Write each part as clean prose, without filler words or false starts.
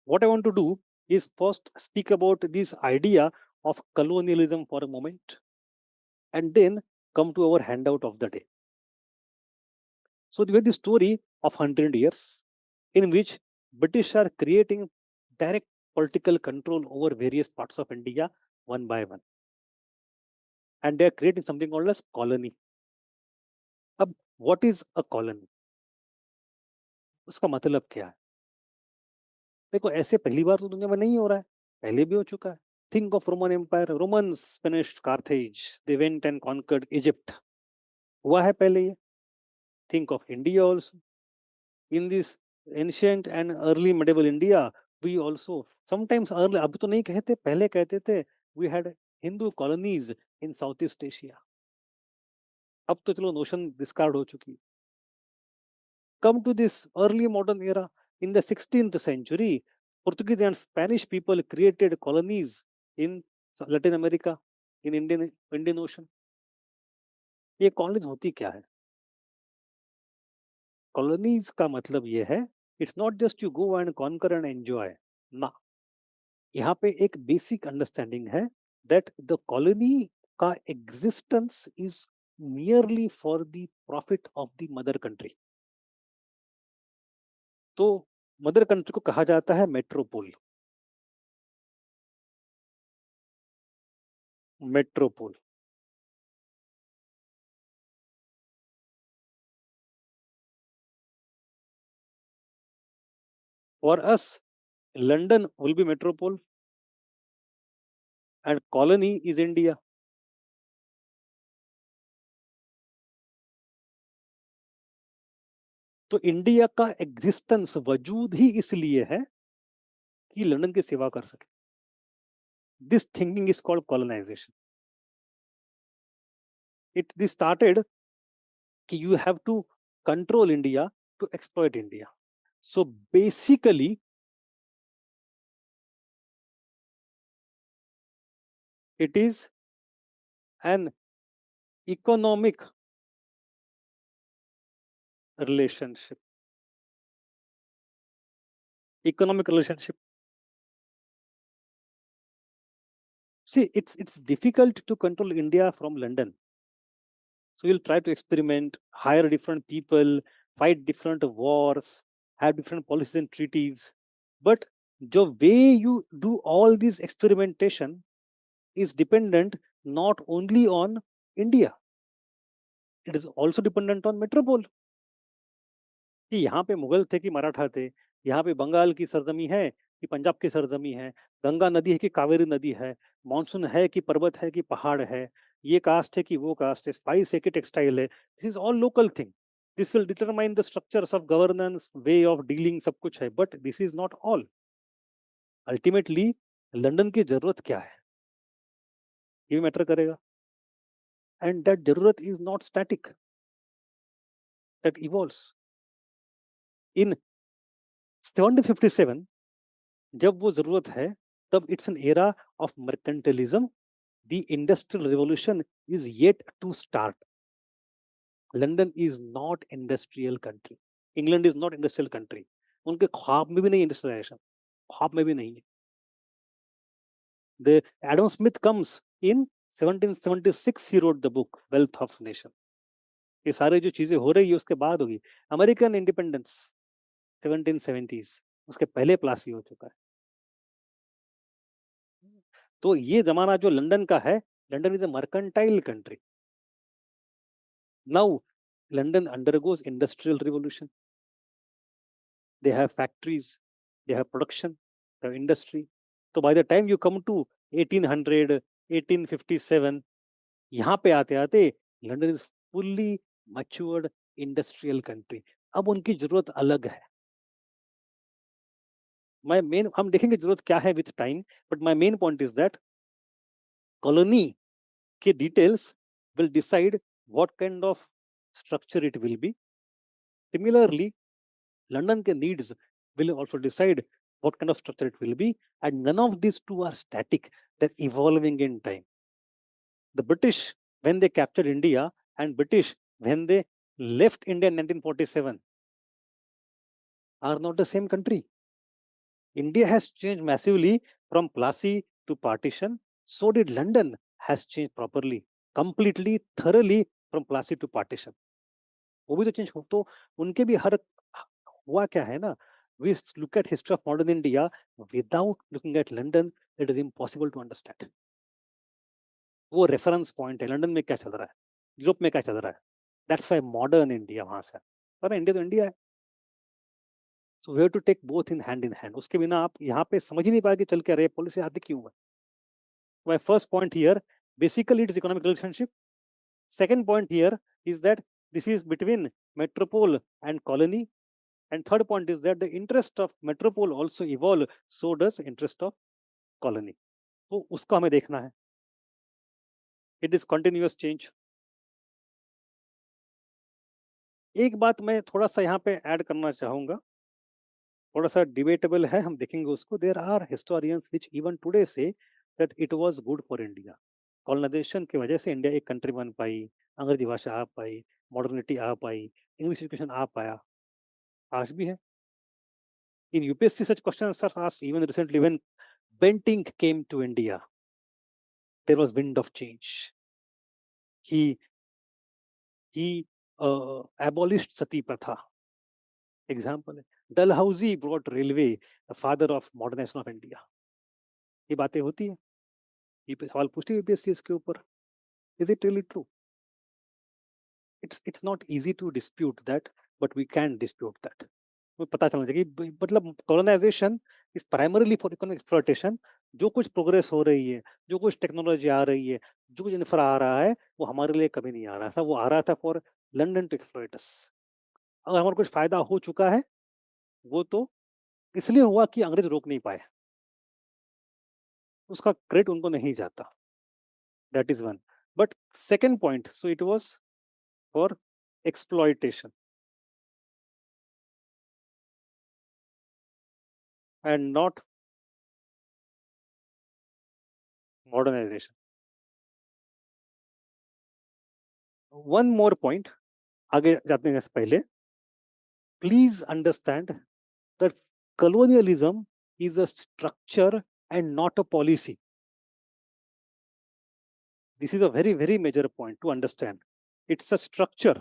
what I want to do is first speak about this idea of colonialism for a moment and then come to our handout of the day. So we have the story of 100 years in which British are creating direct political control over various parts of India one by one. And they are creating something called as colony. अब what is a colony? उसका मतलब क्या है? देखो ऐसे पहली बार तो दुनिया में नहीं हो रहा है, पहले भी हो चुका है. Think of Roman Empire. Romans finished Carthage. They went and conquered Egypt. हुआ है पहले ये. Think of India also. In this ancient and early medieval India, we also sometimes early, अभी तो नहीं कहते, पहले कहते थे, we had Hindu colonies in Southeast Asia. अब तो चलो नोशन डिस्कार्ड हो चुकी. Come to this early modern era. In the 16th century, Portuguese and Spanish people created colonies in Latin America, in Indian Ocean. ये colonies होती क्या है? Colonies का मतलब ये है, it's not just you go and conquer and enjoy ना. यहाँ पे एक बेसिक अंडरस्टैंडिंग है दैट द कॉलोनी का existence is merely for the profit of the mother country. तो मदर कंट्री को कहा जाता है Metropole. Metropole. For us London will be Metropole and colony is India. तो इंडिया का एग्जिस्टेंस वजूद ही इसलिए है कि लंदन की सेवा कर सके. This thinking is called colonization. It this started कि you have to control India to exploit India. So basically, it is an economic relationship. Economic relationship. See, it's difficult to control India from London. So you'll try to experiment, hire different people, fight different wars, have different policies and treaties. But the way you do all this experimentation is dependent not only on India, it is also dependent on metropole. कि यहाँ पे मुगल थे कि मराठा थे, यहाँ पे बंगाल की सरजमी है कि पंजाब की सरजमी है, गंगा नदी है कि कावेरी नदी है, मानसून है कि पर्वत है कि पहाड़ है, ये कास्ट है कि वो कास्ट है, स्पाइस है कि टेक्सटाइल है. This is all local thing. This will determine the structures of governance, way of dealing, सब कुछ है. But this is not all. Ultimately London की जरूरत क्या है ये मैटर करेगा. एंड दैट जरूरत is not static, that evolves. In 1757 जब वो जरूरत है तब it's an era of mercantilism. The industrial revolution is yet to start. London is not industrial country. England is not industrial country. उनके ख्वाब में भी नहीं इंडस्ट्रियलाइजेशन, ख्वाब में भी नहीं है. The Adam Smith comes in 1776. He wrote the book wealth of nation. ये सारे जो चीजें हो रही है उसके बाद होगी. अमेरिकन इंडिपेंडेंस 1770s, उसके पहले प्लासी हो चुका है. तो ये जमाना जो लंदन का है, London is a mercantile country. Now London undergoes industrial revolution. They have factories, they have production, they have industry. So by the time you come to 1800, 1857, यहाँ पे आते आते London is fully matured industrial country. अब उनकी जरूरत अलग है. My main, हम देखेंगे जरूरत क्या है with time, but my main point is that colony के details will decide what kind of structure it will be. Similarly, London के needs will also decide what kind of structure it will be, and none of these two are static. They're evolving in time. The British, when they captured India, and British, when they left India in 1947, are not the same country. India has changed massively from Plassey to partition. So did London has changed properly, completely, thoroughly from Plassey to partition. वो भी तो change हो, तो उनके भी हर हुआ क्या है ना, we look at history of modern India without looking at London, it is impossible to understand. वो रेफरेंस पॉइंट है, लंदन में क्या चल रहा है, यूरोप में क्या चल रहा है, दैट्स वाई मॉडर्न इंडिया वहां से, पर इंडिया तो इंडिया है. So we have to take both in hand. उसके बिना आप यहाँ पे समझ ही नहीं पाएंगे चल क्या रहे पॉलिसी आती क्यों है. My first point here, basically it is economic relationship. Second point here is that this is between Metropole and colony. And third point is that the interest of metropole also evolve, so does interest of colony. तो उसको हमें देखना है. It is continuous change. एक बात मैं थोड़ा सा यहाँ पे ऐड करना चाहूंगा, थोड़ा सा डिबेटेबल है, हम देखेंगे उसको. There are historians which even today say that it was good for India. Colonization की वजह से इंडिया एक कंट्री बन पाई, अंग्रेजी भाषा आ पाई, मॉडर्निटी आ पाई, इंग्लिश एजुकेशन आ पाया, आज भी है. In UPSC, such questions are asked. Even recently, when Bentinck came to India, there was wind of change. He abolished sati pratha. Example है. Dalhousie brought railway, the father of modernization of India. ये बातें होती है. ये सवाल पूछती है UPSC इसके ऊपर. Is it really true? It's not easy to dispute that, but we can dispute that. पता चलना चाहिए कि मतलब colonization is primarily for economic exploitation. जो कुछ प्रोग्रेस हो रही है, जो कुछ टेक्नोलॉजी आ रही है, जो कुछ इंफ्रा आ रहा है, वो हमारे लिए कभी नहीं आ रहा था. वो आ रहा था फॉर लंदन टू एक्सप्लॉयट अस. अगर हमारा कुछ फायदा हो चुका है, वो तो इसलिए हुआ कि अंग्रेज रोक नहीं पाए. उसका क्रेडिट उनको नहीं जाता. That is one. But second point, so it was for exploitation and not modernization. One more point आगे जाते हैं पहले. Please understand that colonialism is a structure and not a policy. This is a very, very major point to understand. It's a structure.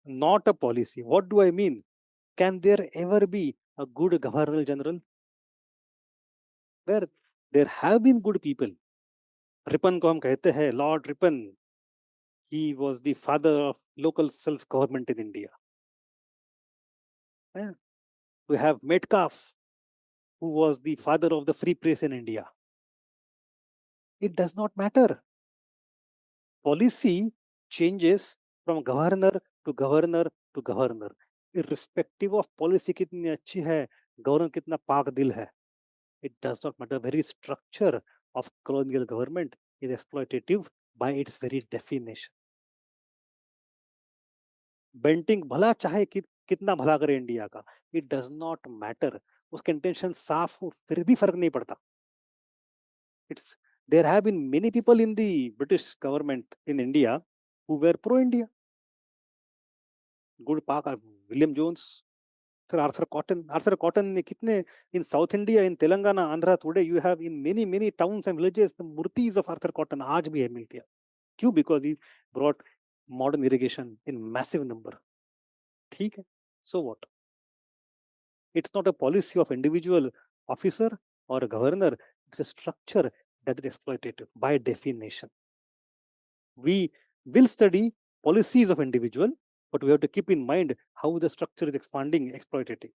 Not a policy. What do I mean? Can there ever be a good governor general? There have been good people. Ripon को हम कहते हैं, Lord Ripon. He was the father of local self-government in India. We have Metcalfe, who was the father of the free press in India. It does not matter. Policy changes from governor to governor to governor, irrespective of policy कितनी अच्छी है, governor कितना पाक दिल है. It does not matter. Very structure of colonial government is exploitative by its very definition. Bentinck भला चाहे कितना भला करे इंडिया का, इट डज नॉट मैटर. उसके इंटेंशन साफ हो फिर भी फर्क नहीं पड़ता. It's there have been many people in the British government in India who were pro-India. Good Park, William Jones, Sir Arthur Cotton. Arthur Cotton ने कितने in South India, in Telangana, Andhra today you have in many towns and villages the murtis of Arthur Cotton आज भी है मिलती है. क्यों? Because he brought modern irrigation in massive number. ठीक है. So what? It's not a policy of individual officer or a governor. It's a structure that is exploitative by definition. We will study policies of individual, but we have to keep in mind how the structure is expanding, exploitative.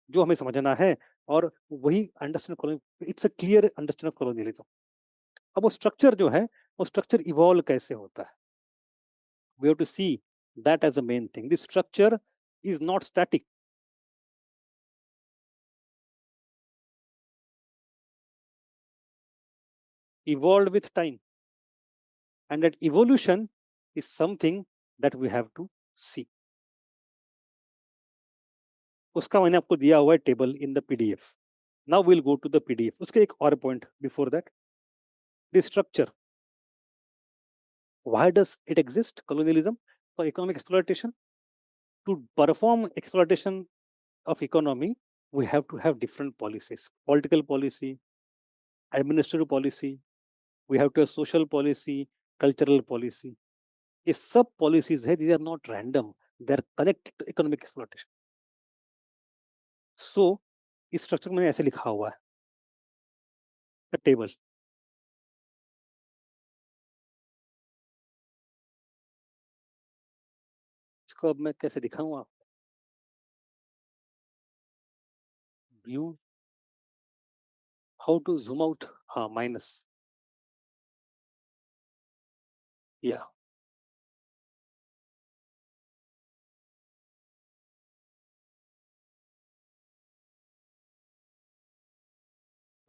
जो हमें समझना है और वही understand, it's a clear understand of colonialism. अब वो structure जो है, वो स्ट्रक्चर इवॉल्व कैसे होता है, we have to see that as a main thing. This structure is not static. Evolved with time, and that evolution is something that we have to see. उसका मैंने आपको दिया हुआ है table in the PDF. Now will go to the PDF. उसके एक और point before that, the structure. Why does it exist, colonialism? for economic exploitation. To perform exploitation of economy, we have to have different policies: political policy, administrative policy. We have to have social policy, cultural policy. ये सब policies है, these are not random, they are connected to economic exploitation. So इस structure में ऐसे लिखा हुआ है, table. इसको अब मैं कैसे दिखाऊं आप? View, how to zoom out, हाँ माइनस, या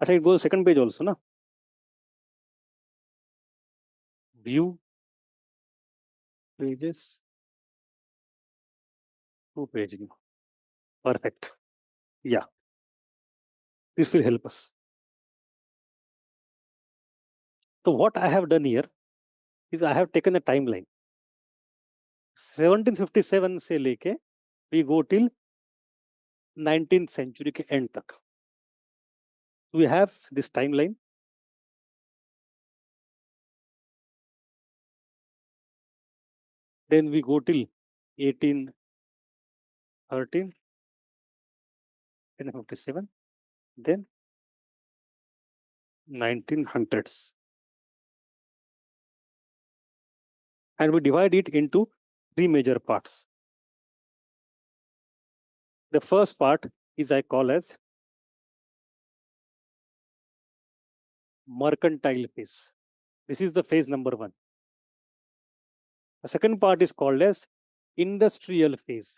अच्छा, it goes second page also ना, view pages to page view, perfect, yeah, this will help us. So what I have done here is I have taken a timeline 1757 से लेके we go till 19th century के end तक. We have this timeline. Then we go till 1813, 1857, then 1900s. And we divide it into three major parts. The first part is I call as mercantile phase. This is the phase number 1. The second part is called as industrial phase,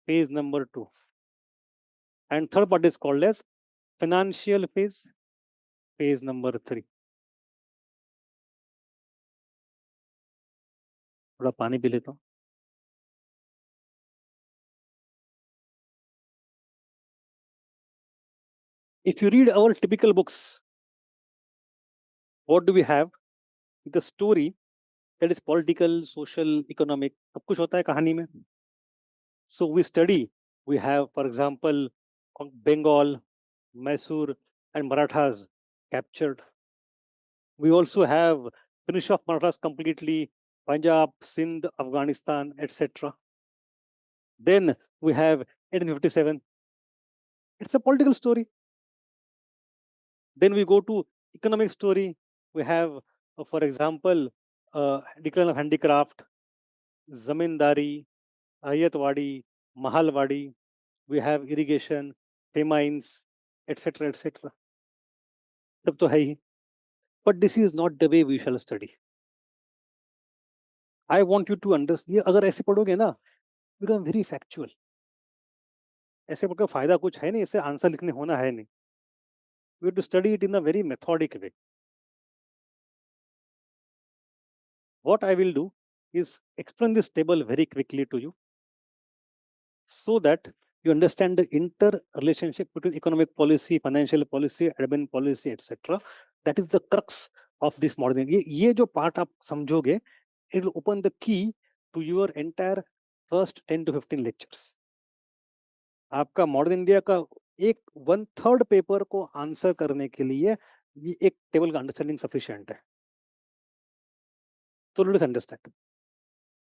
phase number 2. And third part is called as financial phase, phase number 3. थोड़ा पानी P लेता हूँ. If you read our typical books, what do we have? The story that is political, social, economic, सब कुछ होता है कहानी में. So we study, we have, for example, Bengal, Mysore, and Marathas captured. We also have finish of Marathas completely, Punjab, Sindh, Afghanistan, etc. Then we have 1857. It's a political story. Then we go to economic story. We have, for example, decline of handicraft, zamindari, Ayatwadi, Mahalwadi. We have irrigation, famines, etc., etc. सब तो है ही. But this is not the way we shall study. I want you to understand. ये अगर ऐसे पढ़ोगे ना, become very factual. ऐसे पढ़कर फायदा कुछ है नहीं, इससे आंसर लिखने होना है नहीं. We have to study it in a very methodic way. What I will do is explain this table very quickly to you, so that you understand the interrelationship between economic policy, financial policy, admin policy, etc. That is the crux of this modern. ये जो part आप समझोगे, it will open the key to your entire first 10 to 15 lectures. आपका modern India का एक 1/3 paper को answer करने के लिए ये एक टेबल का अंडरस्टैंडिंग सफिशिएंट है. तो let us understand.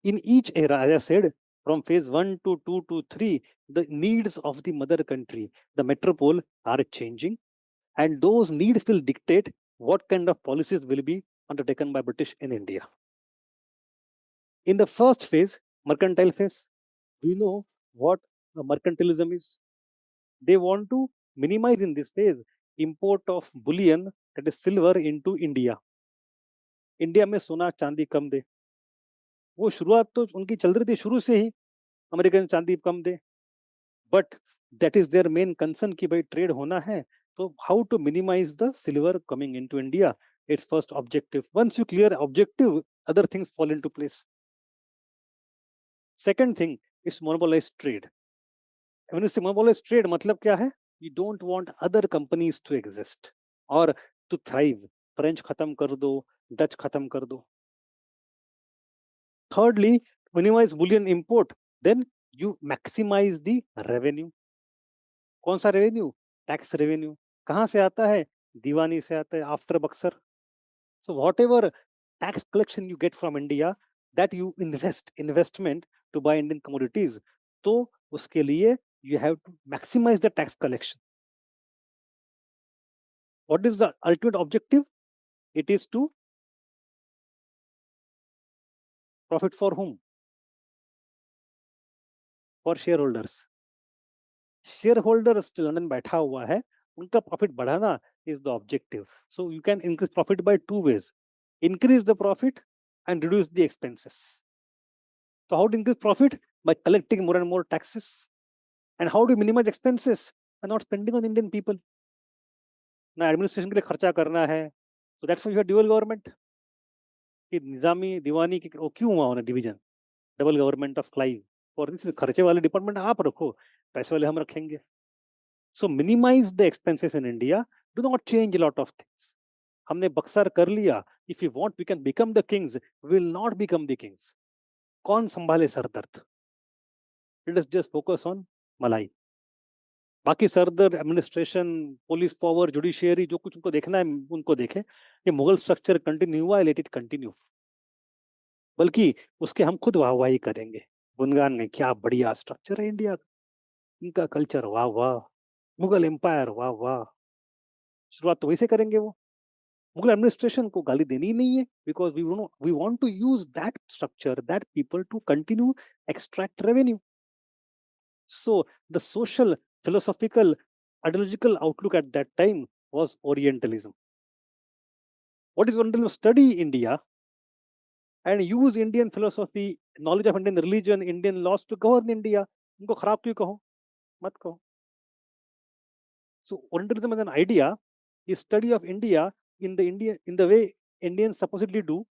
In each era, as I said, from phase 1 to 2 to 3, the needs of the mother country, the metropole, are changing, and those needs will dictate what kind of policies will be undertaken by British in India. In the first phase, mercantile phase, we know what mercantilism is. They want to minimize in this phase import of bullion, that is silver, into India. India में सोना चांदी कम दे. वो शुरुआत तो उनकी चल रही थी शुरू से ही, अमेरिकन चांदी कम दे. But that is their main concern कि भाई ट्रेड होना है, तो how to minimise the silver coming into India. It's first objective. Once you clear objective, other things fall into place. Second thing is monopolised trade. When you say monopolised trade, मतलब क्या है? You don't want other companies to exist और to thrive. French खत्म कर दो, Dutch खत्म कर दो. Thirdly, minimize bullion import, then you maximize the revenue. कौन सा revenue? Tax revenue. कहाँ से आता है? दीवानी से आता है, after Buxar. So whatever tax collection you get from India, that you investment to buy Indian commodities. तो उसके लिए you have to maximize the tax collection. What is the ultimate objective? It is to profit for whom? For shareholders. Shareholders London बैठा हुआ है, उनका profit बढ़ाना is the objective. So you can increase profit by two ways: increase the profit and reduce the expenses. So how to increase profit? By collecting more and more taxes. And how to minimize expenses? By not spending on Indian people. ना administration के लिए खर्चा करना है, so that's why you have dual government. कि निजामी दीवानी की वो क्यों हुआ उन्हें division, double government of Clive, और इस खर्चे वाले डिपार्टमेंट आप रखो, पैसे वाले हम रखेंगे. So minimize the expenses in India. Do not change a lot of things. हमने बक्सर कर लिया. If we want, we can become the kings. We will not become the kings. कौन संभाले सर दर्द? Let us just focus on मलाई. बाकी sir दर्द, administration, police power, judiciary, जो कुछ उनको देखना है उनको देखें. ये मुगल स्ट्रक्चर कंटिन्यू हुआ है, लेट इट कंटिन्यू. बल्कि उसके हम खुद वाहवाही करेंगे, गुणगान में. क्या बढ़िया स्ट्रक्चर है इंडिया का, इनका कल्चर, वाह वाह. मुगल एम्पायर, वाह वाह. शुरुआत तो वैसे करेंगे वो. मुगल एडमिनिस्ट्रेशन को गाली देनी ही नहीं है, because we want to use that structure, that people to continue extract revenue. So the social, philosophical, ideological outlook at that time was Orientalism. What is Orientalism? Study India and use Indian philosophy, knowledge of Indian religion, Indian laws to govern India. उनको खराब क्यों कहो? मत कहो. So Orientalism as an idea is study of India in the way Indians supposedly do,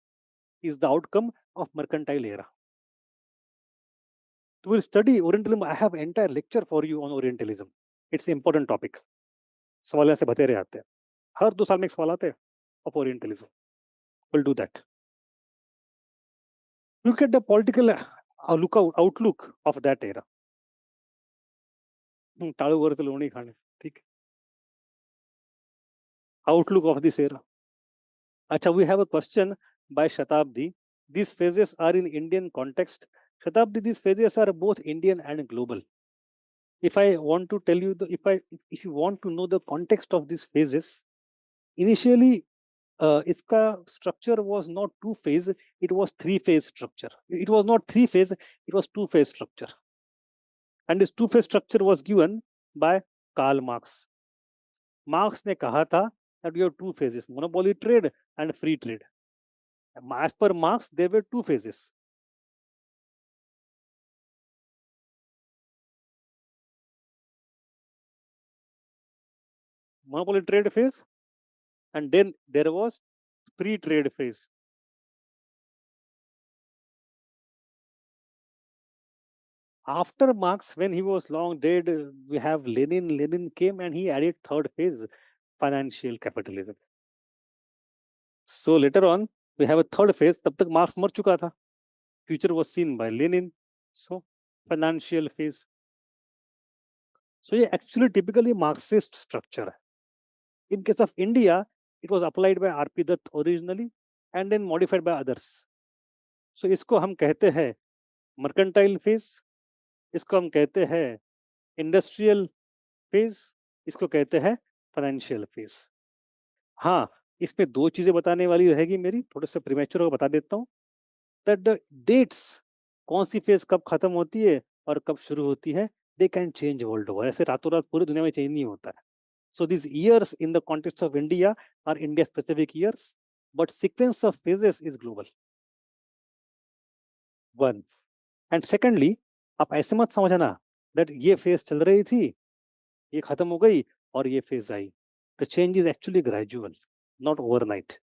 is the outcome of mercantile era. To will study Orientalism, I have entire lecture for you on Orientalism. It's an important topic. सवाल यहाँ से बतेरे आते हैं. हर 2 साल में एक सवाल आते हैं of Orientalism. We'll do that. Look at the political outlook of that era. टाळू वरचं लोणी खाणे, ठीक. Outlook of this era. Acha, we have a question by Shatabdi. These phases are in Indian context. Shatabdi, these phases are both Indian and global. If I want to tell you, if you want to know the context of these phases, initially, iska structure was not 2-phase, it was 3-phase structure. It was not 3-phase, it was 2-phase structure. And this 2-phase structure was given by Karl Marx. Marx ने कहा था that you have 2 phases, monopoly trade and free trade. As per Marx, there were 2 phases. Monopoly trade phase, and then there was free trade phase. After Marx, when he was long dead, we have Lenin. Lenin came and he added 3rd phase, financial capitalism. So later on, we have a 3rd phase. तब तक Marx मर चुका था. Future was seen by Lenin. So financial phase. So ये actually typically Marxist structure है. In case of India, it was applied by R.P. Dutt originally and then modified by others. So इसको हम कहते हैं mercantile phase, इसको हम कहते हैं industrial phase, इसको कहते हैं financial phase. हाँ, इसमें 2 चीजें बताने वाली रहेगी मेरी, थोड़े से प्रीमेच्योर बता देता हूँ. That the dates, कौन सी phase कब खत्म होती है और कब शुरू होती है, they can change world over. ऐसे रातों रात पूरी दुनिया में चेंज नहीं होता है. So these years in the context of India are India specific years, but sequence of phases is global. 1. And secondly, आप ऐसे मत समझना that ये phase चल रही थी, ये खत्म हो गई और ये phase I. The change is actually gradual, not overnight.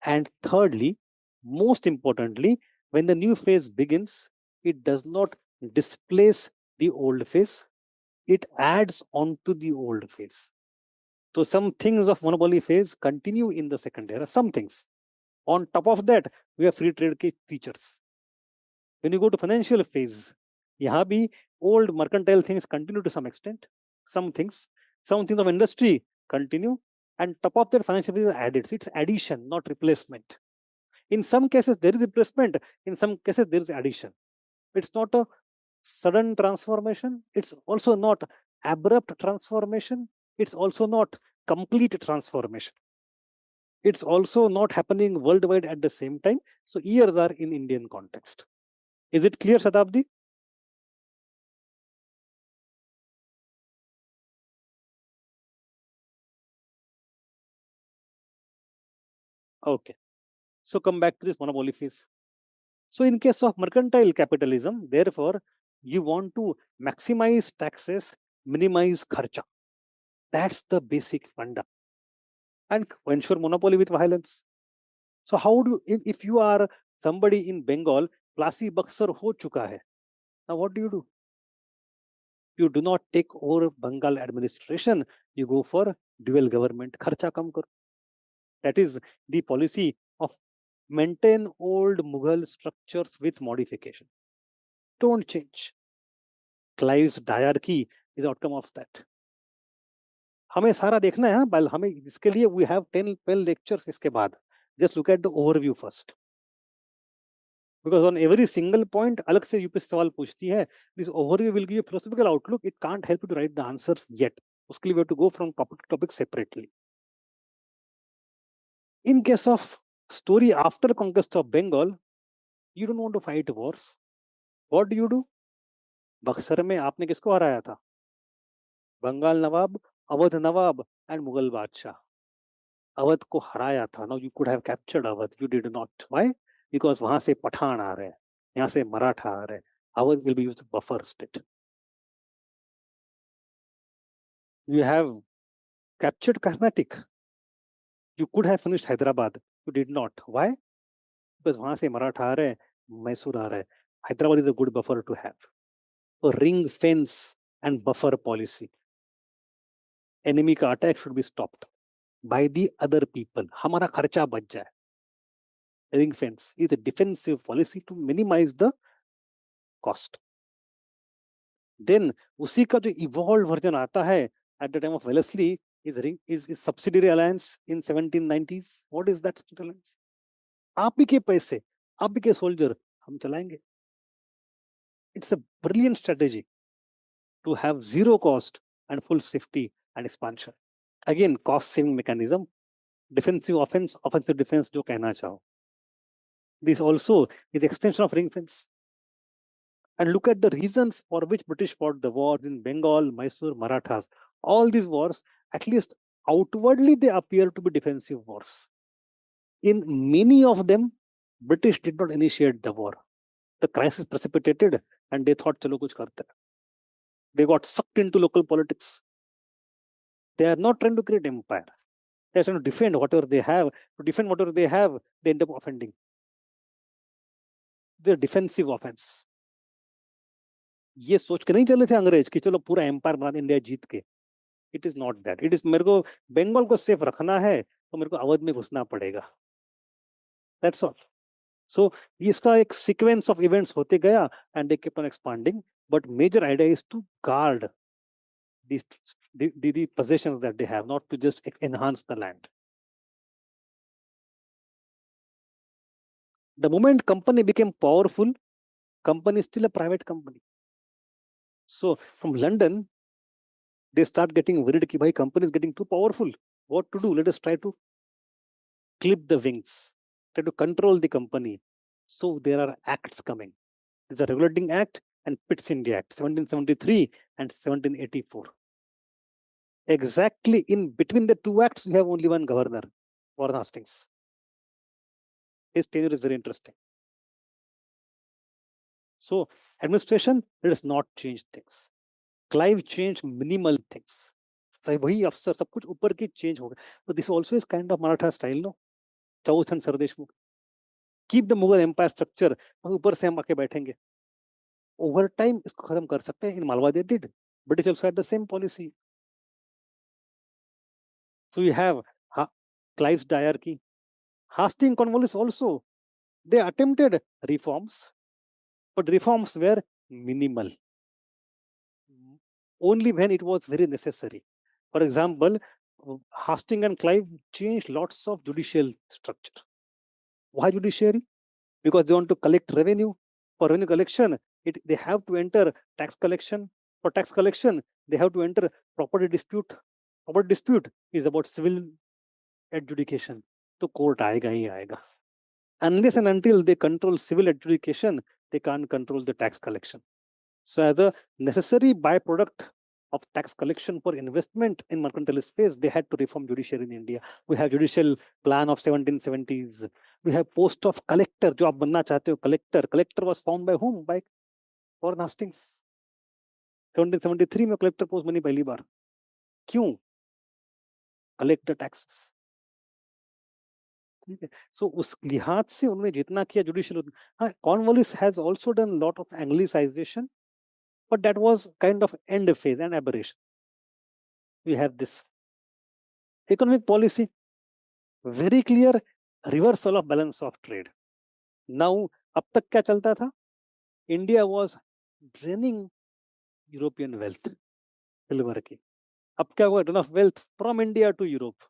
And thirdly, most importantly, when the new phase begins, it does not displace the old phase, it adds on to the old phase. So some things of monopoly phase continue in the second era, some things. On top of that, we have free trade features. When you go to financial phase, यहाँ भी old mercantile things continue to some extent. Some things of industry continue, and top of that financial phase is added. So it's addition, not replacement. In some cases there is replacement. In some cases there is addition. It's not a sudden transformation. It's also not abrupt transformation. It's also not complete transformation. It's also not happening worldwide at the same time. So years are in Indian context. Is it clear, Shatabdi? Okay. So come back to this monopoly phase. So in case of mercantile capitalism, therefore, you want to maximize taxes, minimize kharcha. That's the basic funda. And ensure monopoly with violence. So how do if you are somebody in Bengal, Plasi Baksar ho chuka hai. Now what do? You do not take over Bengal administration. You go for dual government. Kharcha kam karo. That is the policy of maintain old Mughal structures with modification. Don't change. Clive's diarchy is the outcome of that. हमें सारा देखना है बल हमें इसके लिए we have 10-12 lectures इसके बाद. Just look at the overview first. Because on every single point अलग से यूपीएससी सवाल पूछती है. This overview will give you a philosophical outlook. It can't help you to write the answers yet. उसके लिए we have to go from topic to topic separately. In case of story after conquest of Bengal, you don't want to fight wars. What do? Buxar में आपने किसको हराया था? बंगाल नवाब, अवध नवाब and Mughal बादशाह. अवध को हराया था. Now you could have captured Awadh. You did not. Why? Because वहां से पठान आ रहे हैं, यहाँ से मराठा आ रहे हैं. Awadh will be used as buffer state. You have captured Carnatic. You could have finished Hyderabad. You did not. Why? Because वहां से मराठा आ रहे हैं, मैसूर आ रहे हैं. Hyderabad is a good buffer to have. So ring fence and buffer policy. Enemy का attack should be stopped by the other people. हमारा खर्चा बच जाए. Ring fence is a defensive policy to minimize the cost. Then उसी का जो evolved version आता है at the time of Wellesley is subsidiary alliance in 1790s. What is that subsidiary alliance? आप ही के पैसे, आप ही के soldier हम चलाएंगे. It's a brilliant strategy to have zero cost and full safety and expansion. Again, cost saving mechanism, defensive offense, offensive defense जो कहना चाहो. This also is extension of ring fence. And look at the reasons for which British fought the war in Bengal, Mysore, Marathas. All these wars, at least outwardly, they appear to be defensive wars. In many of them, British did not initiate the war. The crisis precipitated and they thought, chalo kuch karte. They got sucked into local politics. They are not trying to create empire. They are trying to defend whatever they have. To defend whatever they have, they end up offending. They're defensive offense. ये सोच के नहीं चले थे अंग्रेज कि चलो पूरा एम्पायर बना इंडिया जीत के. It is not that. It is मेरे को बंगाल को सेफ रखना है तो मेरे को अवध में घुसना पड़ेगा. That's all. सो इसका एक सीक्वेंस ऑफ इवेंट्स होते गया and they keep on expanding. But major idea is to guard the possessions that they have, not to just enhance the land. The moment company became powerful, company is still a private company. So from London, they start getting worried कि भाई company is getting too powerful. What to do? Let us try to clip the wings, try to control the company. So there are acts coming. There's a Regulating Act and Pitt's India Act, 1773 and 1784. Exactly in between the two acts, we have only one governor, Warren Hastings. His tenure is very interesting. So administration, let us not change things. Clive changed minimal things. वही अफसर सब कुछ ऊपर की change हो गया. So this also is kind of Maratha style, no? Chauth and Sardeshmukh. Keep the Mughal empire structure. ऊपर से हम आके बैठेंगे. Over time इसको खत्म कर सकते हैं. In Malwa they did. British also had the same policy. So you have Clive's diarchy. Hastings Cornwallis also. They attempted reforms. but reforms were minimal, only when it was very necessary. For example, Hastings and Clive changed lots of judicial structure. Why judiciary? Because they want to collect revenue. For revenue collection, they have to enter tax collection. For tax collection, they have to enter property dispute. Property dispute is about civil adjudication. तो court आएगा ही आएगा. Unless and until they control civil adjudication, they can't control the tax collection. So as a necessary byproduct of tax collection for investment in mercantilist phase, they had to reform judiciary in India. We have judicial plan of 1770s. We have post of collector. जो आप बनना चाहते हो collector. Collector was found by whom? By Warren Hastings. 1773 में collector post बनी पहली बार. क्यों? Collect the taxes. ठीक है. So उस लिहाज से उन्होंने जितना किया जुडिशियल. हाँ, Cornwallis has also done lot of anglicization, but that was kind of end phase and aberration. We have this economic policy, very clear reversal of balance of trade. Now, अब तक क्या चलता था? India was draining European wealth, silver की. अब क्या हुआ? Drain of wealth from India to Europe.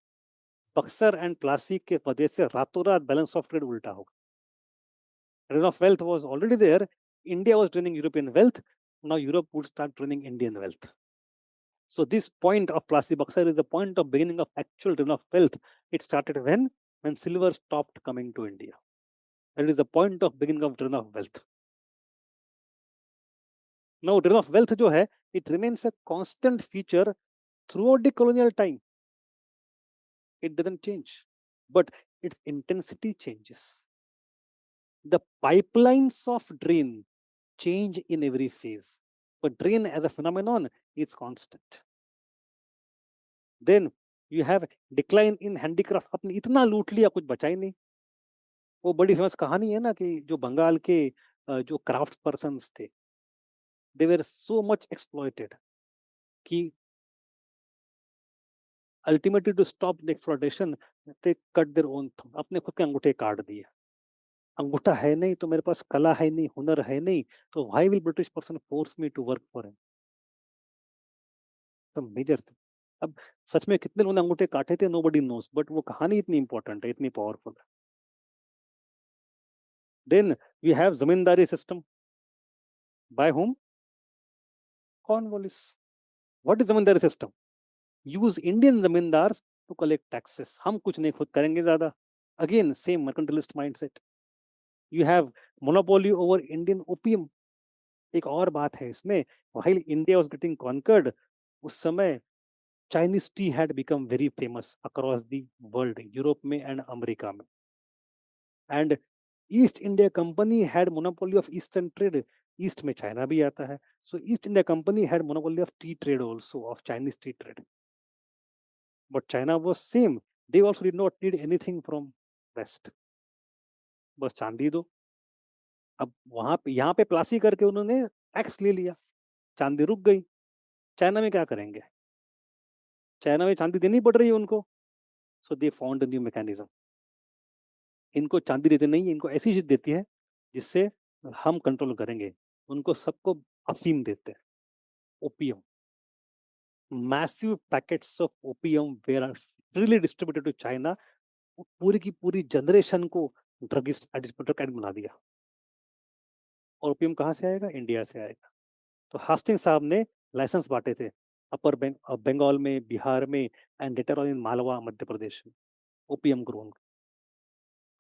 Buxar and Plassey के वजह से रातों रात बैलेंस ऑफ ट्रेड उल्टा होगा. Drain of wealth was already there. India was draining European wealth. Now Europe would start draining Indian wealth. So this point of Plassey Buxar is the point of beginning of actual drain of wealth. It started when silver stopped coming to India. That is the point of beginning of drain of wealth. Now drain of wealth जो है, it remains a constant feature throughout the colonial time. It doesn't change, but its intensity changes. The pipelines of drain change in every phase, but drain as a phenomenon is constant. Then you have decline in handicraft. आपने इतना लूट लिया, कुछ बचा ही नहीं. वो बड़ी famous कहानी है ना कि जो बंगाल के जो क्राफ्ट पर्सन्स थे, they were so much exploited कि ultimately to stop the exploitation they cut their own thumb. अपने खुद के अंगूठे काट दिए. अंगूठा है नहीं तो मेरे पास कला है नहीं, हुनर है नहीं, तो why will British person force me to work for him? तो मेजर थिंग. अब सच में कितने लोगों ने अंगूठे काटे थे, nobody knows, बट वो कहानी इतनी इंपॉर्टेंट है, इतनी पावरफुल है. Then we have zamindari system. By whom? Cornwallis. What is zamindari system? Use Indian zamindars to collect taxes. हम कुछ नहीं, खुद करेंगे ज्यादा. Again, same mercantilist mindset. You have monopoly over Indian opium. एक और बात है इसमें, while India was getting conquered, उस समय Chinese tea had become very famous across the world, Europe में and America में. And East India Company had monopoly of Eastern trade. East में China भी आता है. So East India Company had monopoly of tea trade also, of Chinese tea trade. But China was same. They also did not need anything from West. बस चांदी दो. अब वहां पे यहाँ पे प्लासी करके उन्होंने टैक्स ले लिया, चांदी रुक गई. चाइना में क्या करेंगे? चाइना में चांदी देनी पड़ रही है उनको. So they found a new mechanism. इनको चांदी देते नहीं, इनको ऐसी चीज देती है जिससे हम कंट्रोल करेंगे. उनको सबको अफीम देते हैं, opium. Massive packets of opium were freely distributed to China. पूरी की पूरी जनरेशन को ड्रगिस्ट एडिक्ट बना दिया. और ओपियम कहाँ से आएगा? इंडिया से आएगा. तो हास्टिंग साहब ने लाइसेंस बांटे थे अपर बंगाल में, बिहार में and later on in Malwa, Madhya Pradesh में, ओपियम ग्रोन.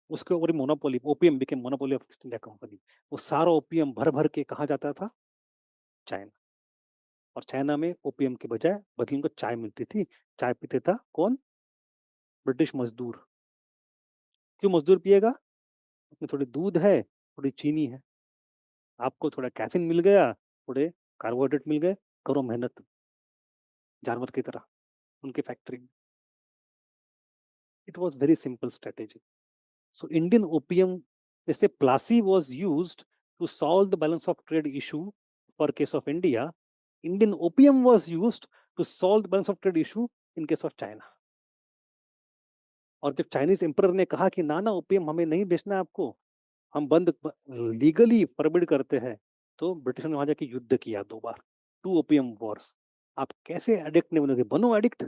उसके ऊपर monopoly, opium became monopoly of East India Company. वो सारा ओपियम भर भर के कहाँ जाता था? चाइना. और चाइना में ओपियम के बजाय बदली उनको चाय मिलती थी. चाय पीते था कौन? ब्रिटिश मजदूर. क्यों मजदूर पिएगा? उसमें थोड़ी दूध है, थोड़ी चीनी है. आपको थोड़ा कैफीन मिल गया, थोड़े कार्बोहाइड्रेट मिल गए, करो मेहनत जानवर की तरह उनकी फैक्ट्री में. It was very simple strategy. So Indian opium, they say Plassey was used to solve the balance of trade issue for case of India. Indian opium was used to solve the balance of trade issue in case of China. और जब Chinese emperor ने कहा कि ना ना opium हमें नहीं बेचना है आपको, हम बंद लीगली परमिट करते हैं, तो ब्रिटिशों ने वहां जाके युद्ध किया 2 बार, 2 ओपियम वॉर्स। आप कैसे एडिक्ट नहीं बनोगे, बनो addict.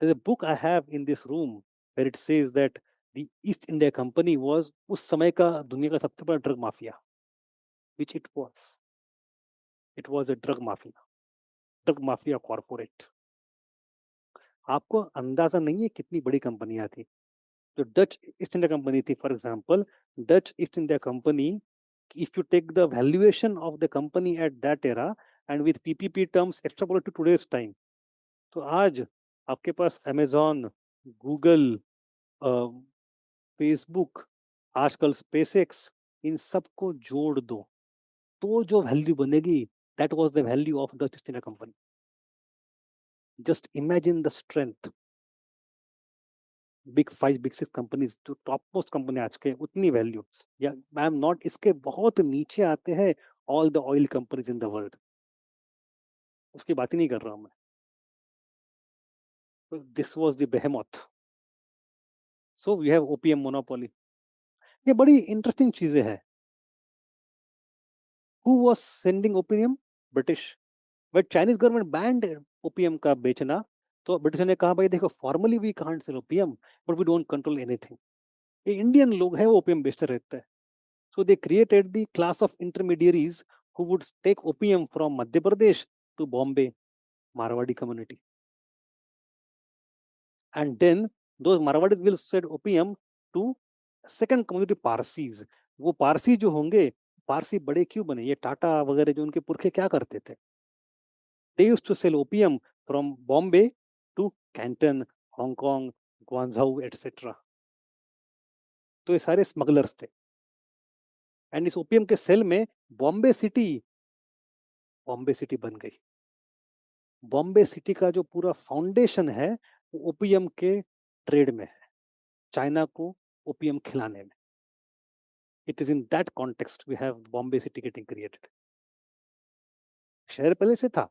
There's a book I have in this room where it says that the East India Company was उस समय का दुनिया का सबसे बड़ा drug mafia, which it was a drug mafia corporate. आपको अंदाजा नहीं है कितनी बड़ी कंपनियां थी। जो डच ईस्ट इंडिया कंपनी थी, for example, Dutch east India company, if you take the valuation of the company at that era and with PPP terms extrapolate to today's time, तो आज आपके पास अमेजॉन, गूगल, फेसबुक, आजकल SpaceX, इन सबको जोड़ दो तो जो वैल्यू बनेगी, that was the value of Dutch east India company. Just imagine the strength. Big 5 big 6 companies, जो टॉप मोस्ट कंपनी आज के, उतनी वैल्यू। या आई एम नॉट, इसके बहुत नीचे आते हैं all the oil companies in the world, उसकी बात ही नहीं कर रहा हूं मैं। This was the behemoth. So we have opium monopoly. ये बड़ी इंटरेस्टिंग चीजें हैं। Who was sending opium? British. But Chinese government banned opium का बेचना, तो ब्रिटिश ने कहा भाई देखो, formally we can't sell opium, but we don't control anything. ये इंडियन लोग हैं, वो ओपीएम बेचते रहते हैं। So they created the class of intermediaries who would take opium from Madhya Pradesh to Bombay, Marwadi community. And then those Marwadis will sell opium to second community Parsis. वो पारसी जो होंगे, पारसी बड़े क्यों बने? ये टाटा वगैरह जो उनके पुरखे क्या करते थे? They used to sell opium from Bombay to Canton, Hong Kong, Guangzhou, etc. तो ये सारे स्मगलर्स थे। एंड इस ओपियम के सेल में बॉम्बे सिटी बन गई। बॉम्बे सिटी का जो पूरा फाउंडेशन है, वो ओपीएम के ट्रेड में है, चाइना को ओपीएम खिलाने में। It is in that context we have Bombay city getting created. शहर पहले से था,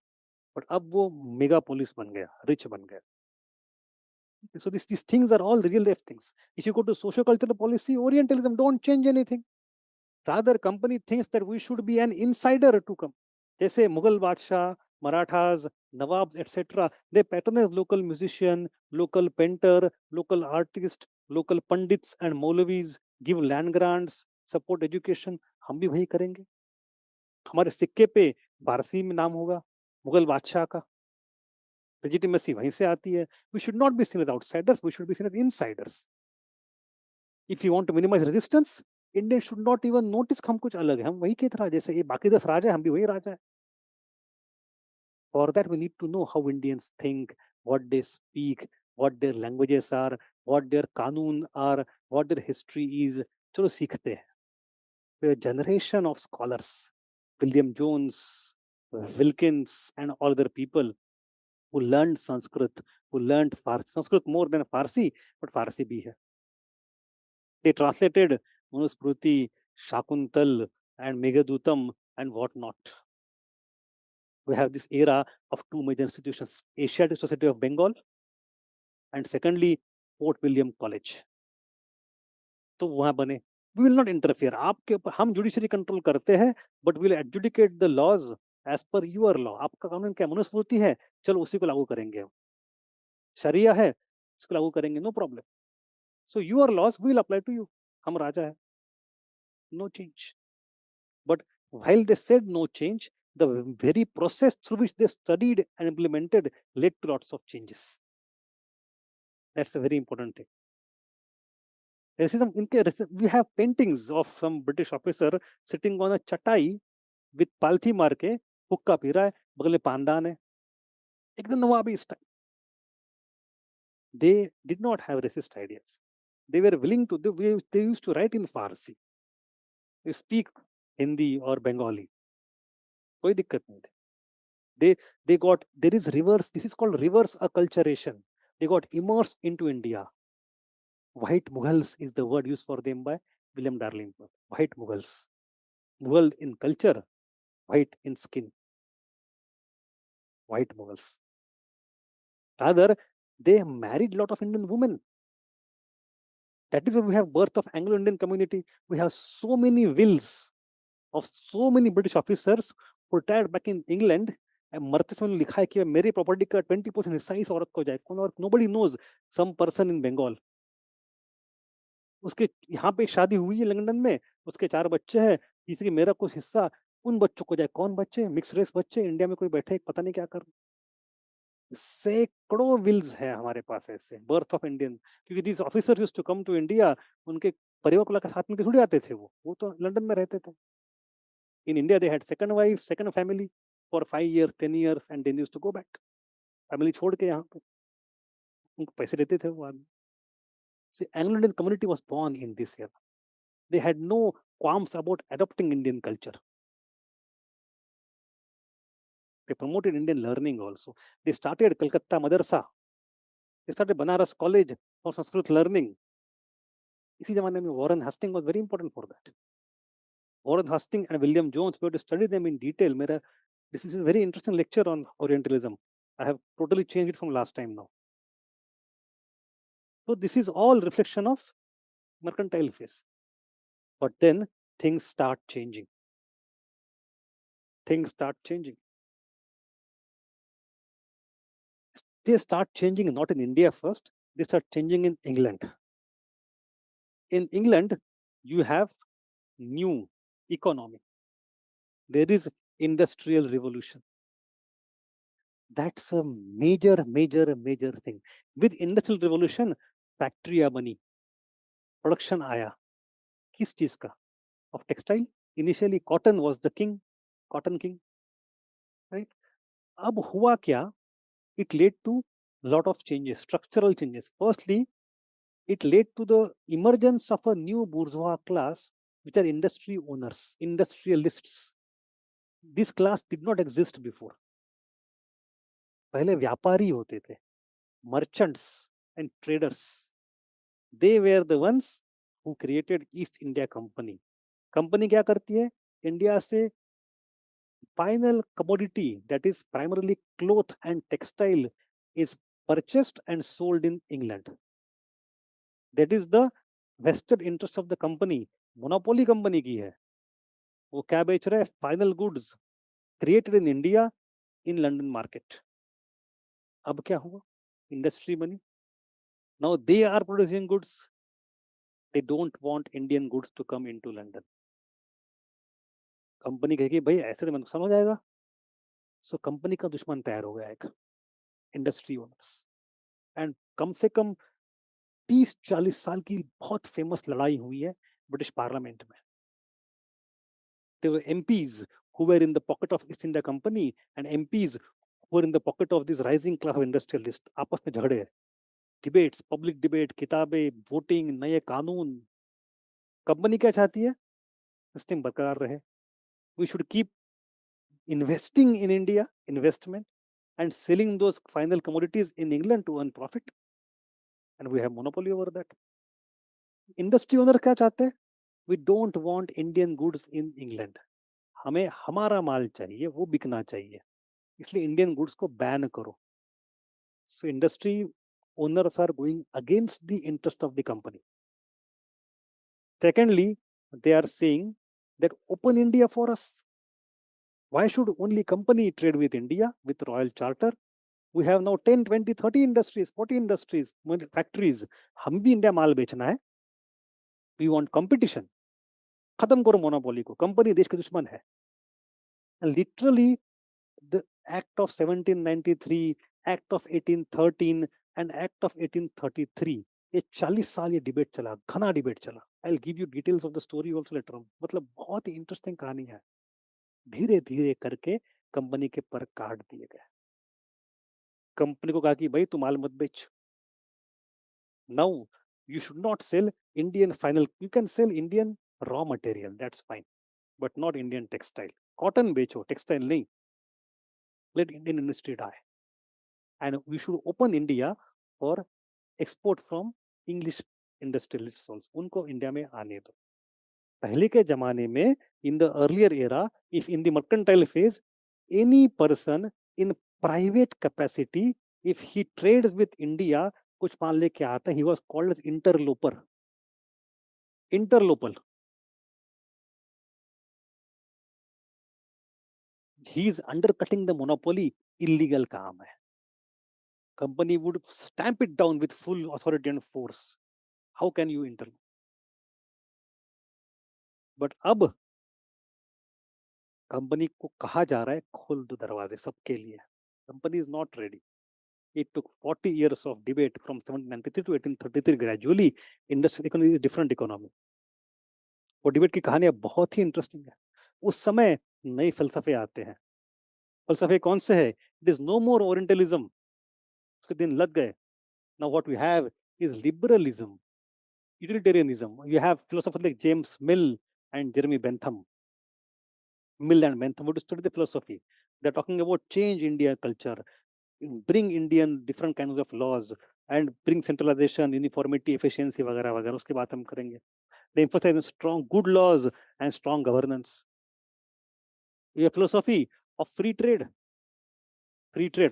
बट अब वो मेगा पोलिस बन गया, रिच बन गया। So these things are all real life things. If you go to socio-cultural policy, Orientalism don't change anything. Rather, company thinks that we should be an insider to come. जैसे मुगल बादशाह, मराठास, नवाब etc. They patronize local musician, local painter, local artist, local pandits and मौलवीज, give land grants, support education. हम भी वही करेंगे। हमारे सिक्के पे फारसी में नाम होगा, मुगल बादशाह का। लेजिटिमेसी वहीं से आती है। We should not be seen as outsiders, we should be seen as insiders. If you want to minimize resistance, Indian should not even notice हम कुछ अलग है, हम वही की तरह, जैसे ये बाकी 10 राजा है, हम भी वही राजा है। For that, we need to know how Indians think, what they speak, what their languages are, what their कानून are, what their history is. चलो सीखते हैं। A generation of scholars, William Jones, Wilkins, and all other people who learned Sanskrit, who learned Farsi, Sanskrit more than Farsi, but Farsi भी है। They translated Manusmriti, Shakuntal, and Meghadutam, and whatnot. We have this era of 2 major institutions, Asiatic Society of Bengal, and secondly, Port William College. तो वहां बने। We will not interfere. आपके ऊपर हम judiciary control करते हैं, but will adjudicate the laws as per your law. आपका कानून क्या मनुस्मृति है, चलो उसी को लागू करेंगे हम। शरिया है, इसको लागू करेंगे, no problem. So your laws will apply to you. हम राजा है, no change. But while they said no change, the very process through which they studied and implemented led to lots of changes. That's a very important thing. Racism, we have paintings of some British officer sitting on a chatai with palthi मार के हुक्का P रहा है, बगल में पानदान है, एकदम नवाबी style. They did not have racist ideas. They were willing to, they used to write in Farsi. They speak Hindi or Bengali, कोई दिक्कत नहीं थी। They got, there is reverse, this is called reverse acculturation. They got immersed into India. White Mughals is the word used for them by William Darlington. White Mughals. Mughal in culture, white in skin. White Mughals. Rather, they married a lot of Indian women. That is why we have birth of Anglo-Indian community. We have so many wills of so many British officers who retired back in England. मरते समय लिखा है कि मेरी property का 20% हिस्सा इस औरत को जाए. कौन और nobody knows. Some person in Bengal. उसके यहाँ पे शादी हुई है लंदन में, उसके 4 बच्चे हैं, तीसरी मेरा कुछ हिस्सा उन बच्चों को जाए. कौन बच्चे? मिक्स रेस बच्चे. इंडिया में कोई बैठे पता नहीं क्या कर. सैकड़ों विल्स है हमारे पास ऐसे, बर्थ ऑफ इंडियन. क्योंकि this officer used to come to India, उनके परिवार को लेकर साथ में थोड़ी आते थे. वो तो लंदन में रहते थे. In India they had second wife, second family for 5 years 10 years and then used to go back. Family छोड़ के यहाँ पे उनको पैसे देते थे वो आदमी. See, Anglo-Indian community was born in this era. They had no qualms about adopting Indian culture. They promoted Indian learning also. They started Calcutta Madrasa. They started Banaras College for Sanskrit learning. इसी जमाने में Warren Hastings was very important for that. Warren Hastings and William Jones, we have to study them in detail. This is a very interesting lecture on Orientalism. I have totally changed it from last time now. So this is all reflection of mercantile phase. But then things start changing. Things start changing. They start changing not in India first, they start changing in England. In England, you have new economy. There is industrial revolution. That's a major thing. With industrial revolution, factory बनी, production आया. किस चीज का? Of textile. Initially, cotton was the king, cotton king, right? अब हुआ क्या? It led to lot of changes, structural changes. Firstly, it led to the emergence of a new bourgeois class, which are industry owners, industrialists. This class did not exist before. पहले व्यापारी होते थे, merchants and traders. They were the ones who created East India Company. Company क्या करती है? India से final commodity, that is primarily cloth and textile, is purchased and sold in England. That is the vested interest of the company. Monopoly company की है. वो क्या बेच रहे हैं? Final goods created in India in London market. अब क्या हुआ? Industry बनी. Now they are producing goods. They don't want Indian goods to come into London. Company कहेगी भाई ऐसे तो नुकसान हो जाएगा. सो कंपनी का दुश्मन तैयार हो गया एक, इंडस्ट्री ओनर्स. एंड कम से कम 30-40 साल की बहुत फेमस लड़ाई हुई है ब्रिटिश पार्लियामेंट में. There were MPs who were in the pocket of East India Company and MPs who were in the pocket of this rising class of industrialists. आपस में झगड़े हैं. Debates, public debate, किताबें, voting, नए कानून. Company क्या चाहती है? सिस्टम बरकरार रहे. We should keep investing in India, investment, and selling those final commodities in England to earn profit. And we have monopoly over that. Industry owner क्या चाहते हैं? We don't want Indian goods in England. हमें हमारा माल चाहिए, वो बिकना चाहिए. इसलिए Indian goods को बैन करो. So industry owners are going against the interest of the company. Secondly, they are saying that open India for us. Why should only company trade with India with Royal Charter? We have now 10, 20, 30 industries, 40 industries, factories. हम भी India माल बेचना है. We want competition. खत्म करो monopoly को. Company देश के दुश्मन है. And literally, the Act of 1793, Act of 1813 and Act of 1833, ये 40 साल ये डिबेट चला, घना डिबेट चला. I'll give you details of the story also later on. मतलब बहुत ही इंटरेस्टिंग कहानी है. धीरे धीरे करके कंपनी के पर काट दिए गए. कंपनी को कहा कि भाई तू माल मत बेच. Now you should not sell Indian final. You can sell Indian raw material, that's fine, but not Indian textile. Cotton बेचो, textile नहीं. Let Indian industry die. And we should open India for export from English industrialists also. उनको India में आने दो. पहले के जमाने में, in the earlier era, if in the mercantile phase, any person in private capacity, if he trades with India, कुछ माल लेके आता, he was called as interloper. interloper. He is undercutting the monopoly. Illegal काम है. Company would stamp it down with full authority and force. How can you interlope? But अब company को कहा जा रहा है खोल दो दरवाजे सबके लिए. Company is not ready. It took 40 years of debate from 1793 to 1833 gradually. Industrial economy is a different economy. वो डिबेट की कहानी अब बहुत ही इंटरेस्टिंग है. उस समय नए फलसफे आते हैं. फलसफे कौन से है? It is no more orientalism. उसके दिन लग गए. Now what we have is liberalism, utilitarianism. You have philosophers like James Mill and Jeremy Bentham. Mill and Bentham would study the philosophy. They're talking about change India culture, bring Indian different kinds of laws and bring centralization, uniformity, efficiency वगैरह वगैरह. उसके बात हम करेंगे. They emphasize on strong good laws and strong governance. ये philosophy of free trade,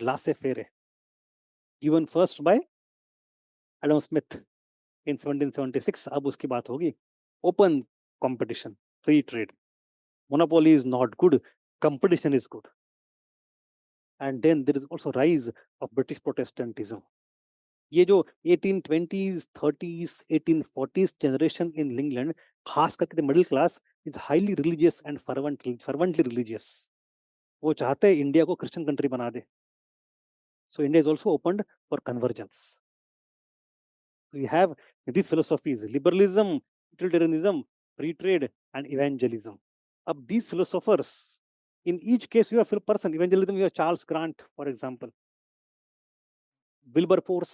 laissez-faire, given first by Adam Smith in 1776. अब उसकी बात होगी. Open competition, free trade. Monopoly is not good. Competition is good. And then there is also rise of British Protestantism. ये जो 1820s, 30s, 1840s generation in England, खास करके the middle class is highly religious and fervently religious. वो चाहते हैं India को Christian country बना दे. So India is also opened for convergence. We have these philosophies: liberalism, utilitarianism, free trade, and evangelism. अब these philosophers, in each case you have a person. Evangelism, you have Charles Grant, for example. Wilberforce,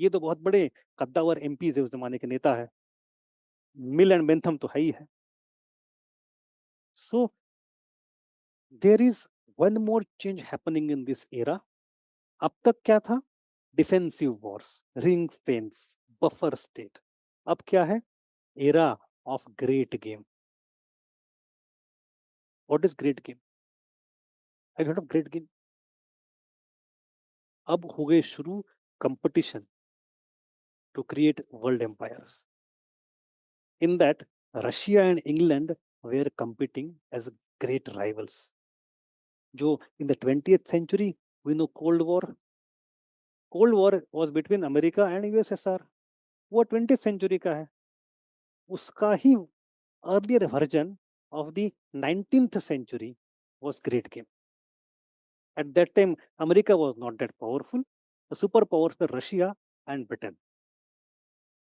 ये तो बहुत बड़े कद्दावर MPs है, उस जमाने के नेता है. मिल एंड बेंथम तो है ही है. So there is one more change happening in this era. अब तक क्या था? Defensive wars, ring fence, buffer state. अब क्या है? Era of great game. What is great game? I heard of great game. अब हो गए शुरू competition to create world empires. In that, Russia and England were competing as great rivals. जो in the 20th century, we know Cold War. Cold War was between America and USSR. वो 20th century का है. उसका ही earlier version of the 19th century was Great Game. At that time, America was not that powerful. The superpowers were Russia and Britain.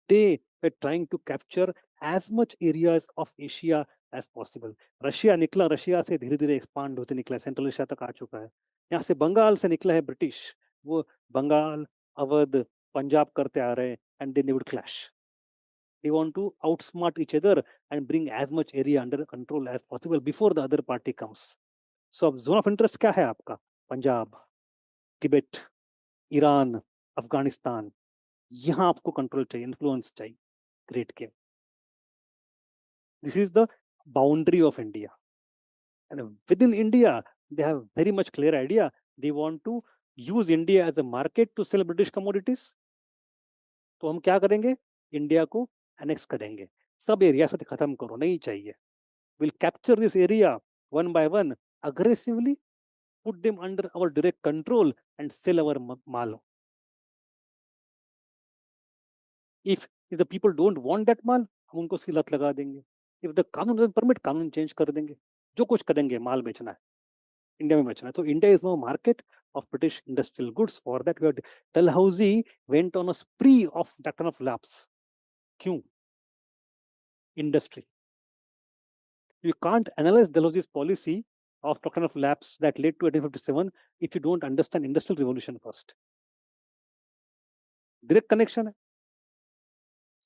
They were trying to capture as much areas of Asia as possible. Russia निकला, Russia से धीरे धीरे expand होते निकला, central Asia तक आ चुका है. यहाँ से बंगाल से निकला है ब्रिटिश. वो बंगाल, अवध, पंजाब करते आ रहे हैं. And they would clash. They want to outsmart each other and bring as much area under control as possible before the other party comes. So अब जोन ऑफ इंटरेस्ट क्या है आपका? पंजाब, तिब्बत, ईरान, अफगानिस्तान. यहाँ आपको कंट्रोल चाहिए, इन्फ्लुएंस चाहिए. Great game. This is the boundary of India. And within India, they have very much clear idea. They want to use India as a market to sell British commodities. तो हम क्या करेंगे? India को annex करेंगे. सब area से खत्म करो, नहीं चाहिए. We'll capture this area one by one, aggressively put them under our direct control and sell our mal. If the people don't want that mal, हम उनको सिलत लगा देंगे. If the कानून doesn't permit, कानून चेंज कर देंगे. जो कुछ करेंगे, माल बेचना है, इंडिया में बेचना है. तो India is no market of British industrial goods. For that, we had Dalhousie went on a spree of doctrine of lapse. क्यों? Industry. You can't analyze Dalhousie's policy of doctrine of lapse that led to 1857 if you don't understand industrial revolution first. Direct connection है.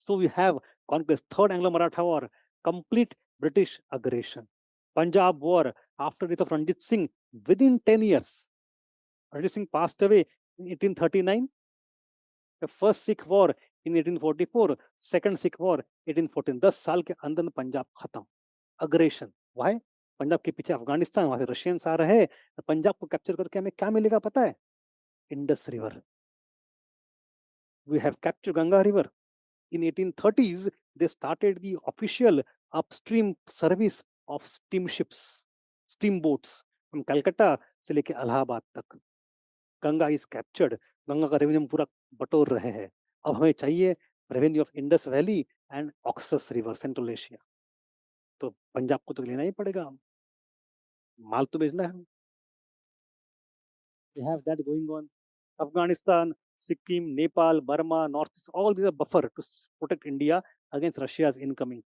So we have conquest, third Anglo-Maratha war, complete British aggression. Punjab war, after death of Ranjit Singh, within 10 years, Ranjit Singh passed away in 1839. The first Sikh war in 1844, second Sikh war 1814. 10 साल के अंदर पंजाब खत्म. Aggression. Why? Punjab के पीछे अफगानिस्तान, वहां से Russians आ रहे हैं. पंजाब को कैप्चर करके हमें क्या मिलेगा पता है? Indus river. We have captured Ganga river. In 1830s, they started the official upstream service of steamships, steamboats from Calcutta से लेके इलाहाबाद तक. गंगा इज कैप्चर्ड, गंगा का रेवेन्यू हम पूरा बटोर रहे हैं. अब हमें चाहिए revenue of Indus valley and Oxus river, central Asia. तो पंजाब को तो लेना ही पड़ेगा, माल तो बेचना है. We have that going on. Afghanistan, Sikkim, Nepal, Burma, North East, all these are buffer to protect India against Russia's incoming.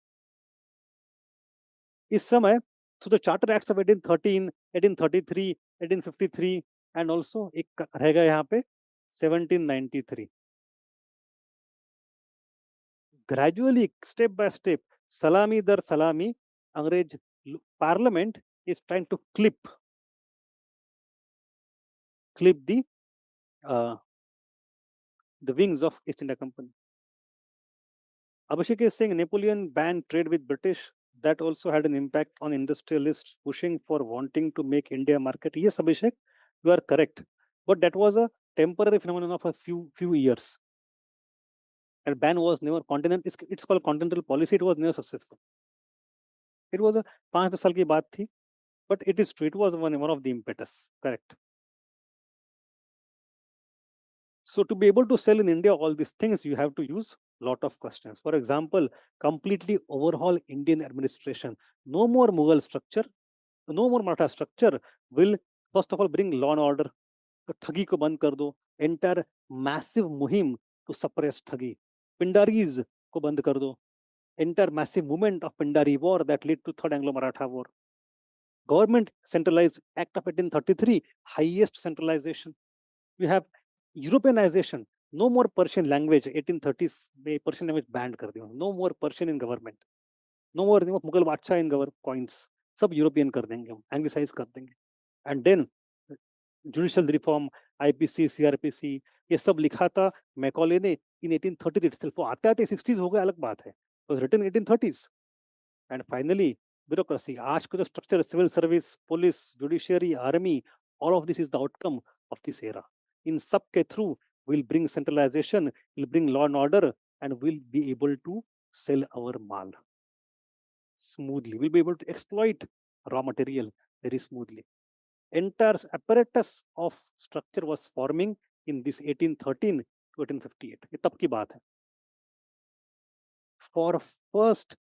इस समय through the Charter Acts of 1813, 1833, 1853 and also एक रहेगा यहाँ पे 1793. Gradually, step by step, salami dar salami, अंग्रेज parliament is trying to clip uh, the wings of East India Company. Abhishek is saying Napoleon banned trade with British. That also had an impact on industrialists pushing for wanting to make India market. Yes, Abhishek, you are correct. But that was a temporary phenomenon of a few years. And ban was never continental. It's called continental policy. It was never successful. It was a 5 साल की बात थी. But it is true. It was one of the impetus. Correct. So to be able to sell in India all these things, you have to use lot of questions. For example, completely overhaul Indian administration. No more Mughal structure, no more Maratha structure will first of all bring law and order. तो ठगी को बंद कर दो. Entire massive मुहिम to suppress ठगी. Pindaris को बंद कर दो. Entire massive movement of Pindari war that led to Third Anglo-Maratha War. Government centralized Act of 1833, highest centralization. You have Europeanization. No more Persian language. 1830s में Persian language banned कर दिया. No more Persian in government. No more Mughal बादशाह in government coins. सब European कर देंगे हम, Anglicize कर देंगे. And then judicial reform, IPC, CRPC, ये सब लिखा था मैकॉले ने in 1830 itself. वो आते आते 60s हो गए, अलग बात है. It was written in 1830s. And finally, bureaucracy. आज का जो structure, civil service, police, judiciary, army, all of this is the outcome of this era. In सब के through, we'll bring centralization, we'll bring law and order, and we'll be able to sell our mal smoothly. We'll be able to exploit raw material very smoothly. Entire apparatus of structure was forming in this 1813 to 1858. ये तब की बात है. For first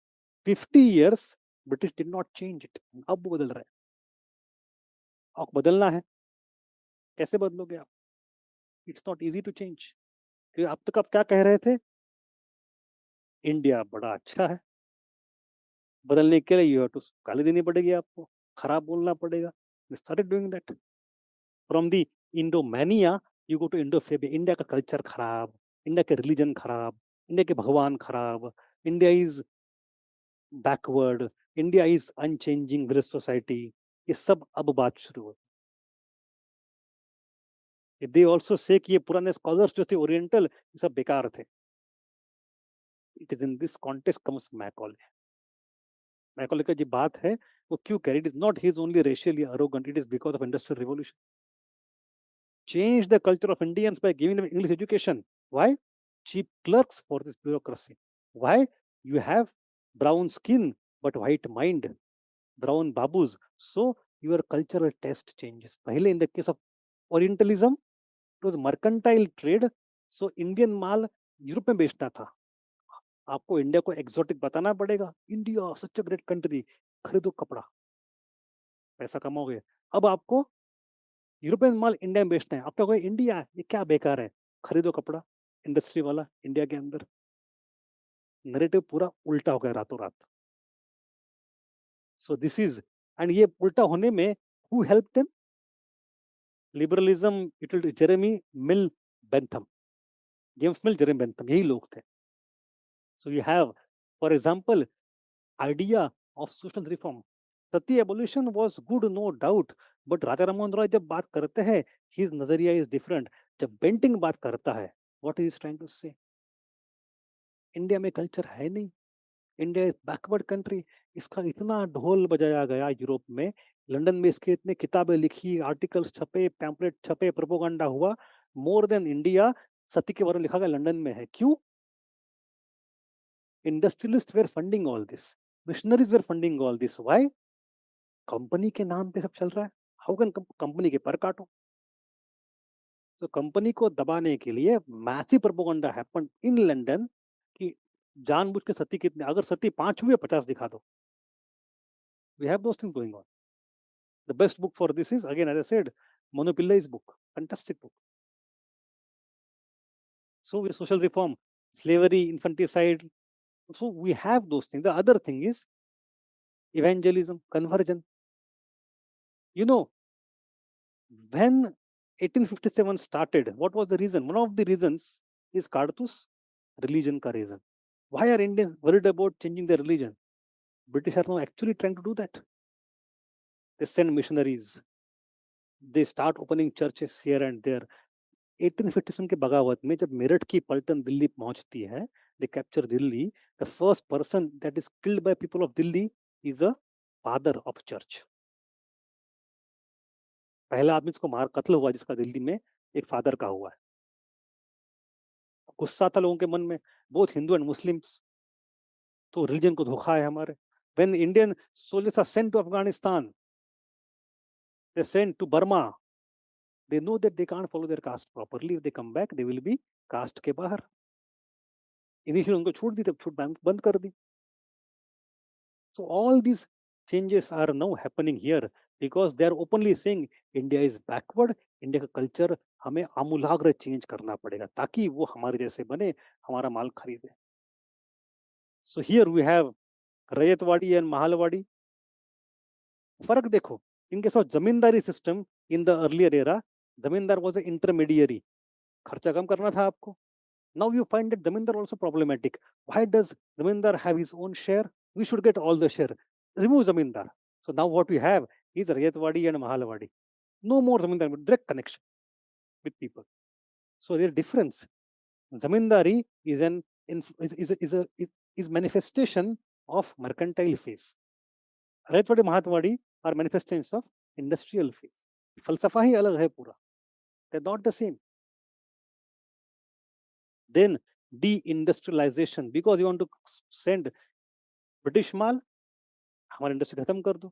50 years, British did not change it. अब वो बदल रहा है. और बदलना है, कैसे बदलोगे आप? It's not easy to change. अब तक आप क्या कह रहे थे? इंडिया बड़ा अच्छा है. बदलने के लिए यू हैव टू गाली देनी पड़ेगी आपको, खराब बोलना पड़ेगा. We started doing that. From the Indomania, you go to Indo-Phobia. India का कल्चर खराब, इंडिया के रिलीजन खराब, इंडिया के भगवान खराब, India is backward, India is unchanging village society. ये सब अब बात शुरू हो. दे ऑल्सो से कि ये पुराने स्कॉलर्स जो थे ओरिएंटल, ये सब बेकार थे. It is in this context comes Macaulay. Macaulay का जो बात है वो क्यों कह रही, it is not his only racially arrogant, it is because of industrial revolution. Change the culture of Indians by giving them English education. Why? Cheap clerks for this bureaucracy. Why? You have brown skin but white mind, brown babus. So your cultural test changes. पहले in the case of Orientalism, it was mercantile trade. So Indian mall Europe में बेचता था. आपको India को exotic बताना पड़ेगा. India such a great country, खरीदो कपड़ा, पैसा कमाओगे. अब आपको यूरोपियन माल इंडिया में बेचना है. आप क्या कहोगे, इंडिया ये क्या बेकार है, खरीदो कपड़ा. इंडस्ट्री वाला इंडिया के अंदर. नैरेटिव पूरा उल्टा हो गया रातों रात. सो दिस इज, एंड ये उल्टा होने में who help them? Liberalism, Jeremy Mill Bentham, James Mill, Jeremy Bentham, यही लोग थे. So you have for example idea of social reform. Sati abolition was good, no doubt. But Raja Rammohan Roy जब बात करते हैं, हिज नजरिया इज डिफरेंट. जब बेंटिंग बात करता है, व्हाट इज ट्राइंग टू से? इंडिया में कल्चर है नहीं, इंडिया इज बैकवर्ड कंट्री. इसका इतना ढोल बजाया गया यूरोप में, लंदन में इसके इतने किताबें लिखी, आर्टिकल्स छपे, पैम्पलेट छपे, प्रोपोगंडा हुआ. मोर देन इंडिया, सती के बारे में लिखा गया लंदन में है. क्यों? Industrialists were funding all this. Missionaries were funding all this. Why? Company के नाम पे सब चल रहा है. हाउ कैन कंपनी के पर काटो. तो कंपनी को दबाने के लिए massive propaganda happened in London कि जानबूझ के सती कितने, अगर सती 5 हुए 50 दिखा दो. We have those things going on. The best book for this is again as I said Monu Pillai's book. Fantastic book. So with social reform, slavery, infanticide, so we have those things. The other thing is evangelism, conversion. You know, when 1857 started, what was the reason? One of the reasons is Kartus, religion ka reason. Why are Indians worried about changing their religion? British are now actually trying to do that. They send missionaries. They start opening churches here and there. 1857 के बगावत में जब मेरठ की पलटन दिल्ली पहुंचती है, they capture Delhi. The first person that is killed by people of Delhi is a father of church. पहला आदमी जिसको मार कत्ल हुआ जिसका दिल्ली में एक फादर का हुआ है. गुस्सा था लोगों के मन में, both Hindu and Muslims. तो रिलीजन को धोखा है हमारे. When Indian soldiers are sent to Afghanistan, they sent to Burma, they know that they can't follow their caste properly. If they come back, they will be caste के बाहर. Initial उनको छूट दी, तब छूट बंद कर दी. So all these changes are now happening here because they are openly saying India is backward. India का culture हमें आमूलाग्र चेंज करना पड़ेगा ताकि वो हमारे जैसे बने, हमारा माल खरीदे. So here we have ryotwari and Mahalwari. फर्क देखो, इनके साथ zamindari system in the earlier era, zamindar was a intermediary. खर्चा कम करना था आपको. Now you find that zamindar also problematic. Why does zamindar have his own share? We should get all the share. Remove zamindar. So now what we have is Rayatwadi and Mahalwadi. No more zamindar, but direct connection with people. So their difference. Zamindari is an is manifestation of mercantile phase. Rayatwadi, Mahatwadi are manifestations of industrial phase. falsafa hi alag hai pura. They're not the same. Then deindustrialization, because you want to send British माल, हमारा industry खत्म कर दो.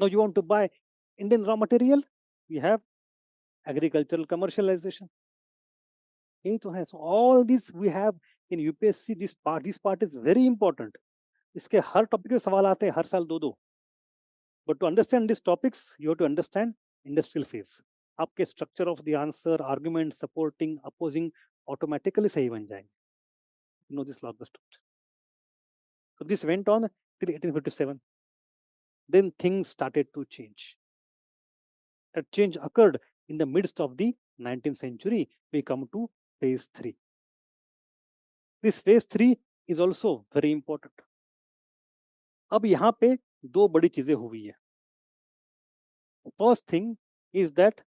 Now you want to buy Indian raw material, we have agricultural commercialization. यही तो है. So all this we have in UPSC. This part is very important. इसके हर topic पे सवाल आते हैं हर साल दो. But to understand these topics, you have to understand industrial phase. आपके structure of the answer, argument, supporting, opposing automatically सही बन जाएंगे. You know this log the structure. So this went on till 1857. Then things started to change. That change occurred in the midst of the 19th century. We come to phase 3. This phase 3 is also very important. अब यहाँ पे दो बड़ी चीजें हुई है. First thing is that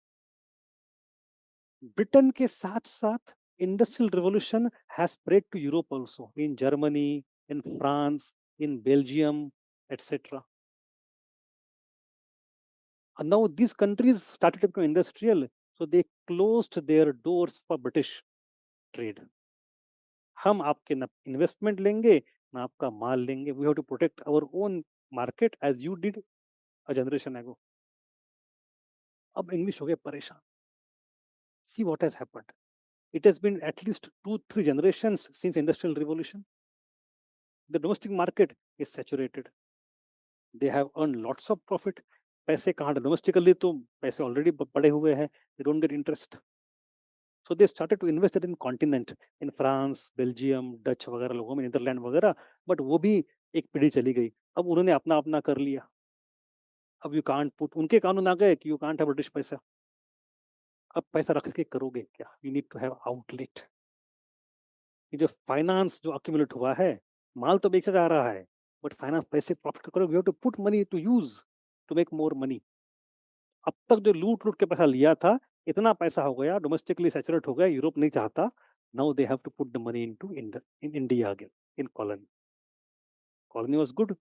Britain के साथ साथ industrial revolution has spread to Europe also, in Germany, in France, in Belgium, etc. And now these countries started to become industrial, so they closed their doors for British trade. हम आपके ना investment लेंगे ना आपका माल लेंगे. We have to protect our own market as you did a generation ago. अब English हो गए परेशान. See what has happened. It has been at least 2-3 generations since industrial revolution. The domestic market is saturated. They have earned lots of profit. पैसे कहाँ domestically तो पैसे already पड़े हुए हैं. They don't get interest. So they started to invest it in continent, in France, Belgium, Dutch वगैरह लोगों में, Netherlands वगैरह. But वो भी एक पीढ़ी चली गई. अब उन्होंने अपना अपना कर लिया. अब you can't put, उनके कानून आ गए कि you can't have British पैसा. अब पैसा रख के करोगे क्या? You need to have outlet. ये जो फाइनेंस जो अक्यूमुलेट हुआ है, माल तो बेचा जा रहा है, बट फाइनेंस पैसे प्रॉफिट करोगे. You have to put money to use to make more money. अब तक जो लूट लूट के पैसा लिया था, इतना पैसा हो गया, डोमेस्टिकली सैचुरेट हो गया, यूरोप नहीं चाहता. Now they have to put the money into in India again, in colony. Colony was good.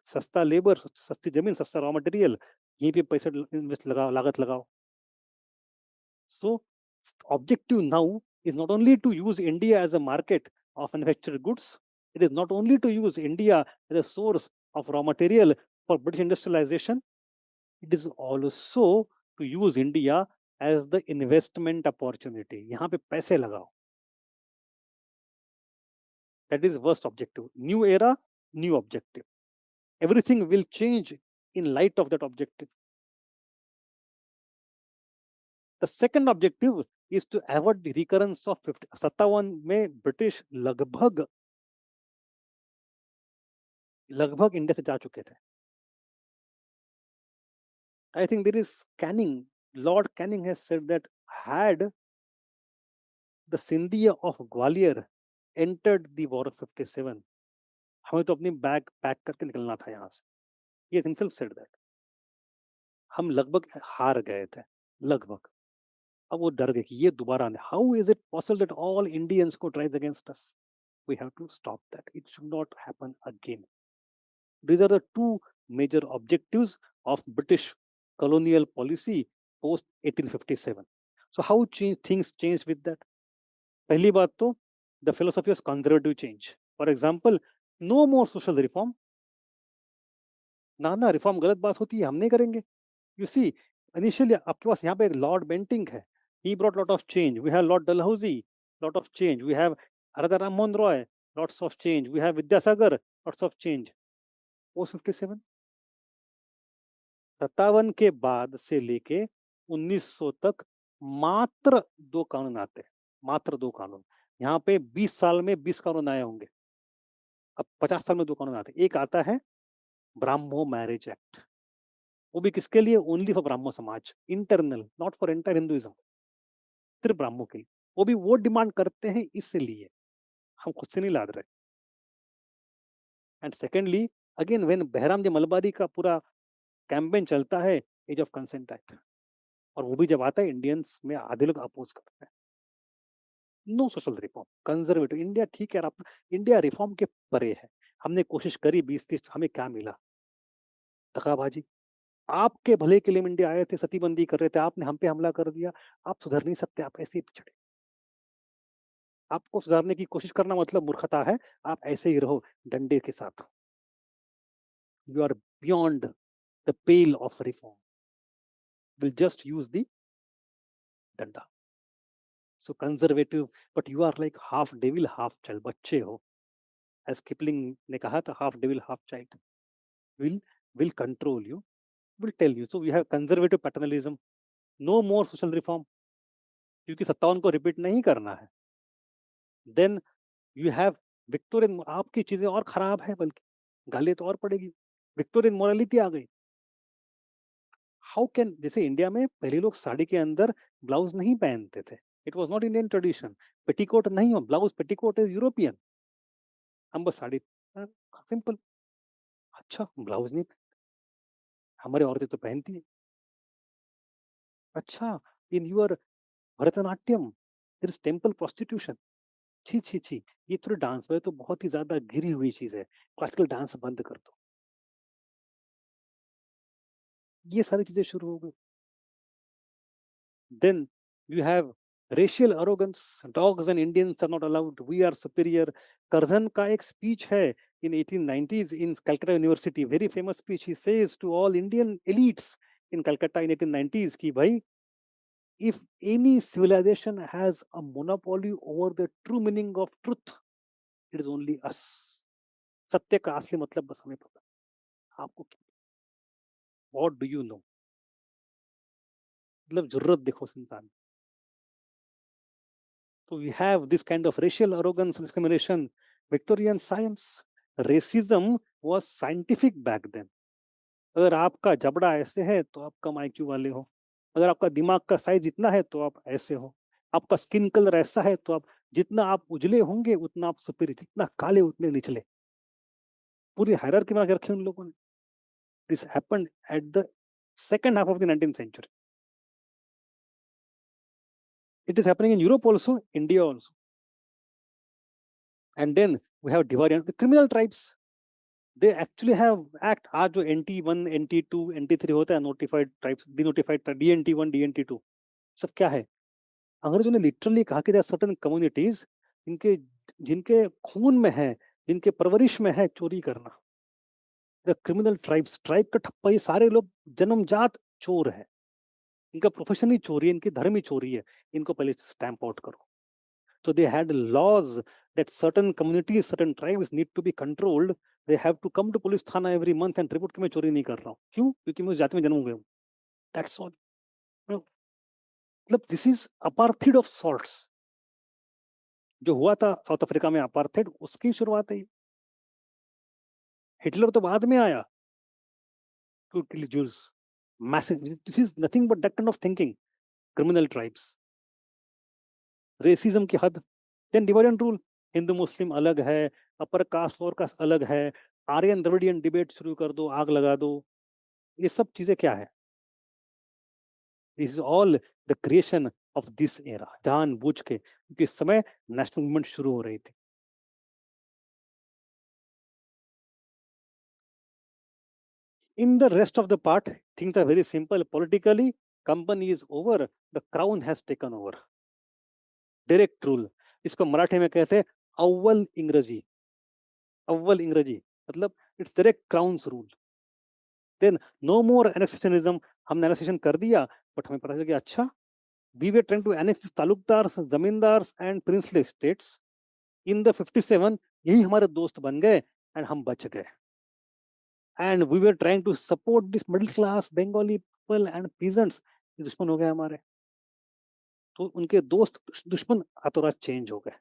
सस्ता लेबर, सस्ती जमीन, सस्ता रॉ मटेरियल, यहीं पे पैसे इन्वेस्ट लगाओ, लागत लगाओ. सो objective now is not only to use India as a market of manufactured goods, It is not only to use India as a source of raw material for British industrialization, it is also to use India as the investment opportunity. यहाँ पे पैसे लगाओ. That is first objective. New era, new objective. Everything will change in light of that objective. The second objective is to avoid the recurrence of 57 में British लगभग India से जा चुके थे. I think there is Canning. Lord Canning has said that had the Sindhia of Gwalior entered the war of 57, हमें तो अपनी bag pack करके निकलना था यहाँ से. He has himself said that. हम लगभग हार गए थे, लगभग. अब वो डर गए कि ये दोबारा आने. How is it possible that all Indians could rise against us? We have to stop that. It should not happen again. These are the two major objectives of British colonial policy post 1857. So how things changed with that? पहली बात तो the philosophy of conservative change. For example, no more social reform. ना reform गलत बात होती है, हम नहीं करेंगे. You see, initially आपके पास यहाँ पे एक लॉर्ड बेंटिंग है. He brought lot of change. We have Lord Dalhousie, lot of change. We have Radha Ram Mohan Roy, lots of change. We have Vidyasagar, lots of change. Post 57, 57 के बाद से लेके 1900 तक मात्र 2 कानून आते हैं. मात्र 2 कानून. यहाँ पे 20 साल में 20 कानून आए होंगे. अब 50 साल में 2 कानून आते हैं. एक आता है ब्राह्मो मैरिज एक्ट. वो भी किसके लिए? ओनली फॉर ब्राह्मो समाज, internal, not for entire Hinduism. सिर्फ ब्राह्मणों के लिए. वो भी वो डिमांड करते हैं इसलिए, हम खुद से नहीं लाद रहे. And secondly, again when Behram ji Malabari का पूरा कैंपेन चलता है, एज ऑफ कंसेंट एक्ट, और वो भी जब आता है इंडियंस में आधे लोग अपोज करते हैं. No social reform, conservative India. ठीक है, आप इंडिया रिफॉर्म के परे है. हमने कोशिश करी 20-30, हमें क्या मिला? दगाबाजी. आपके भले के लिए इंडिया आए थे, सतीबंदी कर रहे थे, आपने हम पे हमला कर दिया. आप सुधर नहीं सकते, आप ऐसे ही पिछड़े. आपको सुधारने की कोशिश करना मतलब मूर्खता है. आप ऐसे ही रहो डंडे के साथ. You are beyond the pale of reform. Will just use the danda. So conservative, but you are like half devil half child. बच्चे हो. एज किपलिंग ने कहा था, half devil half child. Will control you, will tell you. So we have conservative paternalism. No more social reform, क्योंकि 57 को repeat नहीं करना है. Then you have Victorian. आपकी चीजें और खराब है, बल्कि गाली तो और पड़ेगी. विक्टोरियन मोरालिटी आ गई. हाउ कैन, जैसे इंडिया में पहले लोग साड़ी के अंदर ब्लाउज नहीं पहनते थे. It was not Indian tradition. Petticoat नहीं हो, ब्लाउज पेटीकोट इज यूरोपियन. हम बस साड़ी, सिंपल. अच्छा, ब्लाउज नहीं, हमारे औरतें तो पहनती है. अच्छा, in your Bharatanatyam there is temple prostitution. छी छी छी, ये थोड़ी डांस में तो बहुत ही ज्यादा गिरी हुई चीज है. क्लासिकल डांस बंद कर दो. ये सारी चीजें शुरू हो गई. Then you have racial arrogance. Dogs and Indians are not allowed. We are superior. Curzon का एक speech है in 1890s in Calcutta University. Very famous speech. He says to all Indian elites in Calcutta in 1890s कि भाई, if any civilization has a monopoly over the true meaning of truth, it is only us. सत्य का असली मतलब बस हमें पता. आपको क्या? What do you know? मतलब जरूरत देखो उस इंसान. So we have this kind of racial arrogance, discrimination. Victorian science, racism was scientific back then. अगर आपका जबड़ा ऐसे है तो आप कम IQ वाले हो. अगर आपका दिमाग का साइज इतना है तो आप ऐसे हो. आपका स्किन कलर ऐसा है तो आप, जितना आप उजले होंगे उतना आप सुपीरियर, जितना काले उतने निचले. पूरी हायरार्की बना के रखी उन लोगों ने. This happened at the second half of the 19th century. It is happening in Europe also, India also. And then we have divided the criminal tribes. They actually have act. आज जो NT1, NT2, NT3 होता है, notified tribes, denotified tribes, DNT1, DNT2, सब क्या है? अंग्रेजों ने literally कहा कि there are certain communities जिनके जिनके खून में है, जिनके परवरिश में है चोरी करना। द क्रिमिनल ट्राइब्स, ट्राइब का ठप्पा, ये सारे लोग जन्मजात चोर है, इनका प्रोफेशन ही चोरी है, इनकी धर्म ही चोरी है, इनको पहले स्टैंप आउट करो। So they had laws that certain communities, certain tribes need to be controlled. They have to come to police थाना every month and report कि मैं चोरी नहीं कर रहा हूँ। क्यों? क्योंकि मैं उस जाति में जन्म हुआ हूँ। That's all. No, मतलब this is apartheid of sorts. जो हुआ था साउथ अफ्रीका में अपार्थेड, उसकी शुरुआत है ये। हिटलर तो बाद में आया to kill Jews. Massive. This is nothing but that kind of thinking. Criminal tribes. Racism की हद। Then divide and rule, Hindu Muslim अलग है, अपर कास्ट लोअर कास्ट अलग है, आर्यन द्रविडियन डिबेट शुरू कर दो, आग लगा दो। ये सब चीजें क्या है? This is all the creation of this era, जानबूझ के, क्योंकि इस समय नेशनल मूवमेंट शुरू हो रही थी। In the rest of the part things are very simple. Politically company is over, the crown has taken over. Direct rule, इसको मराठी में कहते हैं अव्वल इंग्रजी। अव्वल इंग्रजी मतलब it's direct crown's rule. Then no more annexationism, हमने एनेक्सेशन कर दिया, बट हमें पता चला कि अच्छा, we were trying to annex taluqdars, zamindars and princely states. In the 57 यही हमारे दोस्त बन गए एंड हम बच गए। And we were trying to support this middle class Bengali people and peasants, दुश्मन हो गए हमारे। तो उनके दोस्त दुश्मन रातों रात चेंज हो गए।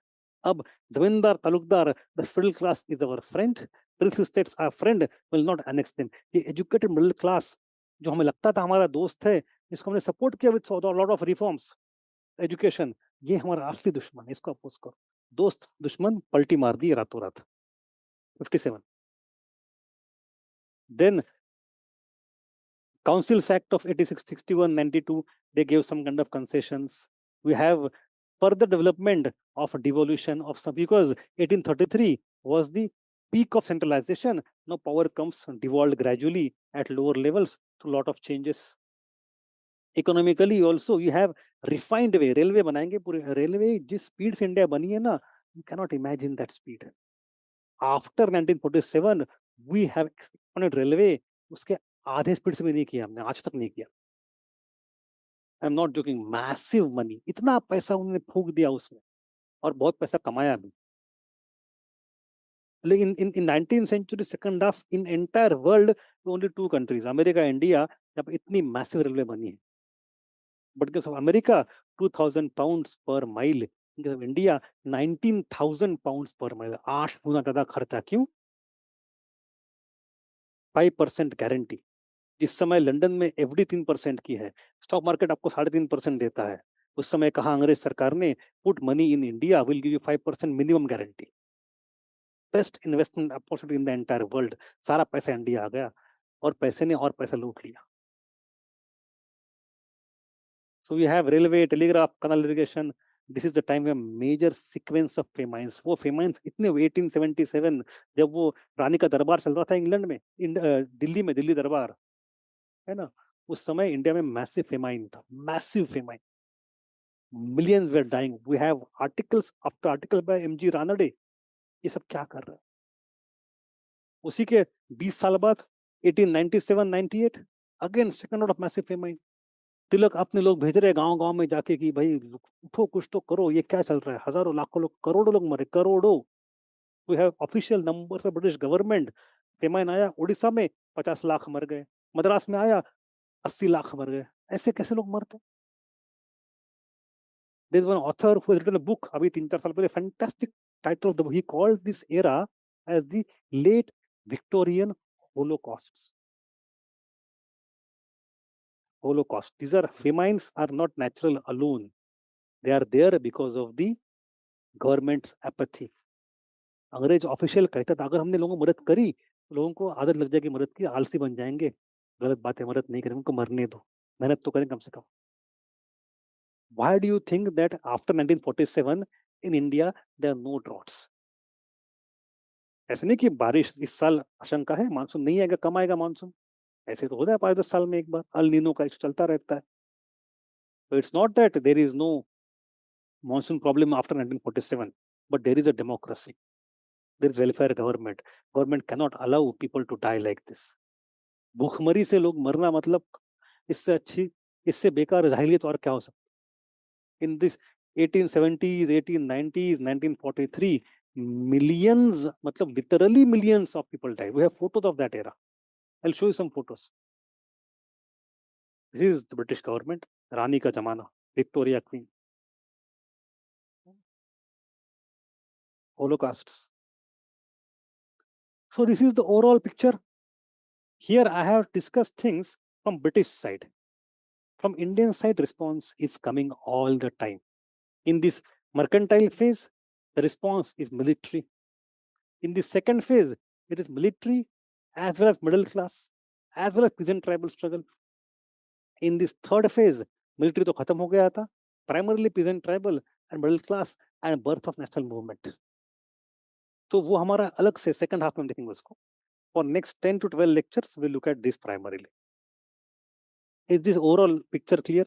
अब zamindar taluqdar, the middle class is our friend, princely states are friend, will not annex them. ये एजुकेटेड मिडिल क्लास जो हमें लगता था हमारा दोस्त है, जिसको हमने सपोर्ट किया with lot of reforms, education, ये हमारा असली दुश्मन है, इसको अपोज करो। दोस्त दुश्मन पलटी मार दी रातों रात। 57 then Councils Act of 86, 61, 92, they gave some kind of concessions. We have further development of devolution of some, because 1833 was the peak of centralization. Now power comes devolved gradually at lower levels through lot of changes. Economically also you have refined way, railway बनाएंगे पूरे, railway जिस speed से India बनी है ना, you cannot imagine that speed. After 1947 we have expanded railway, उसके आधे speed से भी नहीं किया हमने, आज तक नहीं किया। I am not joking, massive money, इतना पैसा उन्होंने फूंक दिया उसमें, और बहुत पैसा कमाया भी। लेकिन in in 19th century second half, in entire world only two countries, America, India, जब इतनी मैसिव रेलवे बनी है। But case of America 2000 pounds per mile, India 19,000 pounds per mile, 8 गुना ज्यादा खर्चा। क्यों? 5% गारंटी। जिस समय लंदन में एफडी 3% की है, स्टॉक मार्केट आपको 3.5% देता है, उस समय कहा अंग्रेज सरकार ने, put money in India, will give you 5% minimum guarantee. Best investment opportunity in the entire world. सारा पैसा इंडिया आ गया, और पैसे ने और पैसा लूट लिया। So we have railway, telegraph, canal irrigation. This is the time में मेजर सीक्वेंस ऑफ फेमाइंस। वो फेमाइंस इतने 1877, जब वो रानी का दरबार चल रहा था इंग्लैंड में, दिल्ली में, दिल्ली दरबार है ना, उस समय इंडिया में मैसिव फेमाइन था, massive famine. Millions were dying. We have articles after article by M G Ranade. ये सब क्या कर रहे हैं? उसी के 20 साल बाद 1897-98 again second of massive famine. Tilak अपने लोग भेज रहे गांव गांव में जाके कि भाई उठो, कुछ तो करो, ये क्या चल रहा है, हजारों लाखों लोग, करोड़ों लोग मरे, करोड़ों। We have official numbers of British government. Famine आया उड़ीसा में, 50 लाख मर गए, मद्रास में आया 80 लाख मर गए। ऐसे कैसे लोग मरते? There is one author who has written a book अभी 3-4 साल पहले, fantastic title of the book. He called this era as the late Victorian Holocausts. Holocaust. These are famines are not natural alone. They are there because of the government's apathy. अंग्रेज official कहता था अगर हमने लोगों को मदद करी तो लोगों को आदत लग जाएगी मदद की, आलसी बन जाएंगे। गलत बात है, मदद नहीं करें, उनको मरने दो, मेहनत तो करें कम से कम। Why do you think that after 1947 in India there are no droughts? ऐसे नहीं कि बारिश इस साल आशंका है मानसून नहीं आएगा, कम आएगा मानसून, ऐसे तो होता है 5-10 साल में एक बार, अल नीनो का इशू चलता रहता है। तो it's not that there is no monsoon problem after 1947, but there is a democracy. there is welfare government. Government cannot allow people to die like this. भूखमरी से लोग मरना मतलब इससे अच्छी, इससे बेकार जाहिलियत और क्या हो सकता। In this 1870s, 1890s, 1943, millions, मतलब literally millions of people died. We have photos of that era. I'll show you some photos. This is the British government, Rani ka zamana, Victoria Queen. Holocausts. So this is the overall picture. Here I have discussed things from British side. From Indian side, response is coming all the time. In this mercantile phase, the response is military. In the second phase, it is military as well as middle class, as well as peasant tribal struggle. In this third phase, military तो खत्म हो गया था, primarily peasant tribal and middle class and birth of national movement. तो वो हमारा अलग से second half में हम देखेंगे उसको. For next 10 to 12 lectures, we'll look at this primarily. Is this overall picture clear?